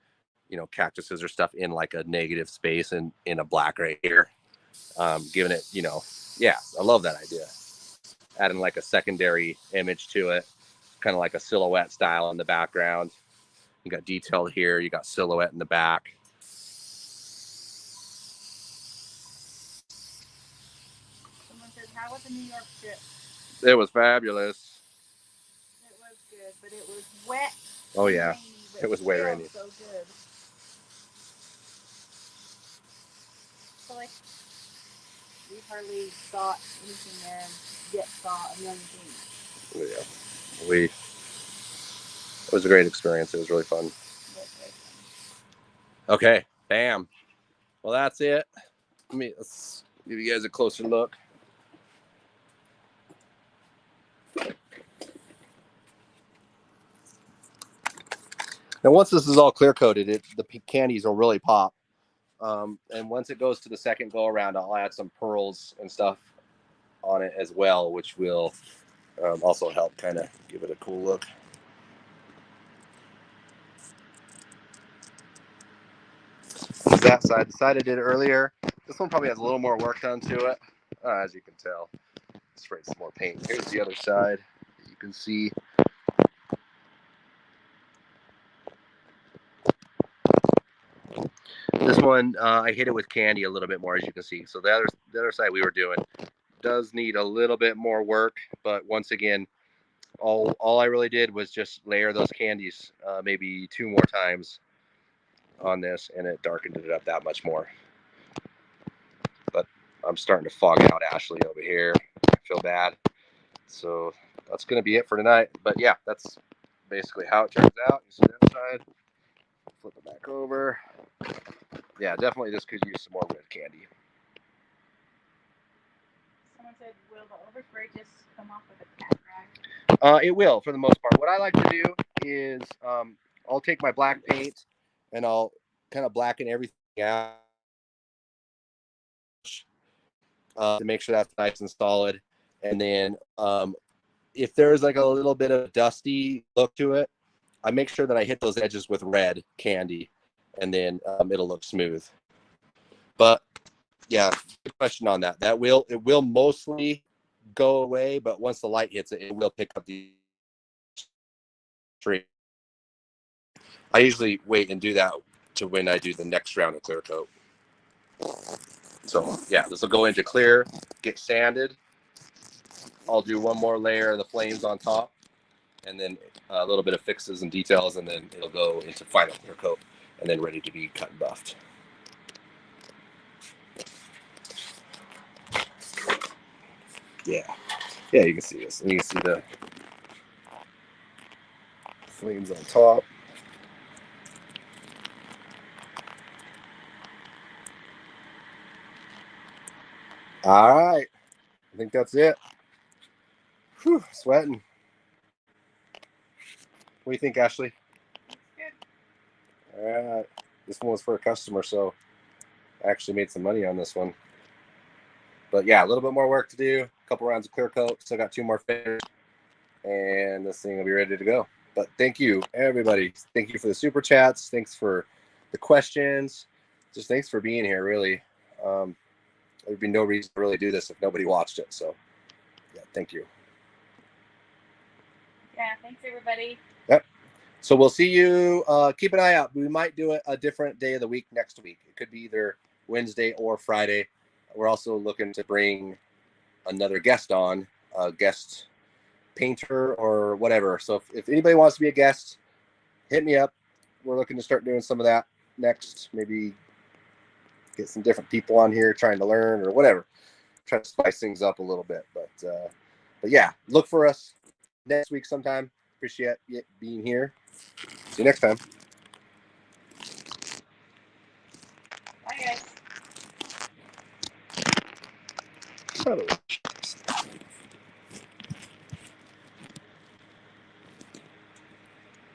cactuses or stuff in like a negative space and in a black right here, giving it, yeah, I love that idea. Adding like a secondary image to it, kind of like a silhouette style in the background. You got detail here, you got silhouette in the back. Someone said, how was the New York trip? It was fabulous. It was good, but it was wet. Oh yeah, rainy, it was way rainy. So good. So like, we hardly thought anything there and yet saw a million things. Yeah, it was a great experience. It was really fun. Okay, bam. Well, that's it. Let's give you guys a closer look. Now, once this is all clear coated, the candies will really pop. And once it goes to the second go around, I'll add some pearls and stuff on it as well, which will also help kind of give it a cool look. That side, the side I did earlier, this one probably has a little more work done to it, as you can tell. Sprayed some more paint. Here's the other side. You can see. This one, I hit it with candy a little bit more, as you can see. So the other side we were doing does need a little bit more work, but once again, all I really did was just layer those candies maybe 2 more times on this, and it darkened it up that much more. But I'm starting to fog out Ashley over here. I feel bad. So that's going to be it for tonight. But yeah, that's basically how it turns out. You see that side. Flip it back over. Yeah, definitely this could use some more red candy. Someone said, will the overspray just come off with a cat rag? It will, for the most part. What I like to do is I'll take my black paint and I'll kind of blacken everything out to make sure that's nice and solid. And then if there's like a little bit of a dusty look to it, I make sure that I hit those edges with red candy, and then it'll look smooth. But yeah, good question on that. It will mostly go away, but once the light hits it, it will pick up the tree. I usually wait and do that to when I do the next round of clear coat. So yeah, this will go into clear, get sanded. I'll do one more layer of the flames on top, and then a little bit of fixes and details, and then it'll go into final clear coat, and then ready to be cut and buffed. Yeah, you can see this, and you can see the flames on top. All right, I think that's it. Whew, sweating. What do you think, Ashley? Good. All right, this one was for a customer, so I actually made some money on this one. But yeah, a little bit more work to do. A couple rounds of clear coat. Still got 2 more fingers, and this thing will be ready to go. But thank you, everybody. Thank you for the super chats. Thanks for the questions. Just thanks for being here, really. There'd be no reason to really do this if nobody watched it. So yeah, thank you. Yeah, thanks everybody. Yep. So we'll see you. Keep an eye out. We might do it a different day of the week next week. It could be either Wednesday or Friday. We're also looking to bring another guest on, a guest painter or whatever. So if anybody wants to be a guest, hit me up. We're looking to start doing some of that next. Maybe get some different people on here trying to learn or whatever. Try to spice things up a little bit. But But yeah, look for us next week sometime. Appreciate you being here. See you next time. Bye, guys. Son of a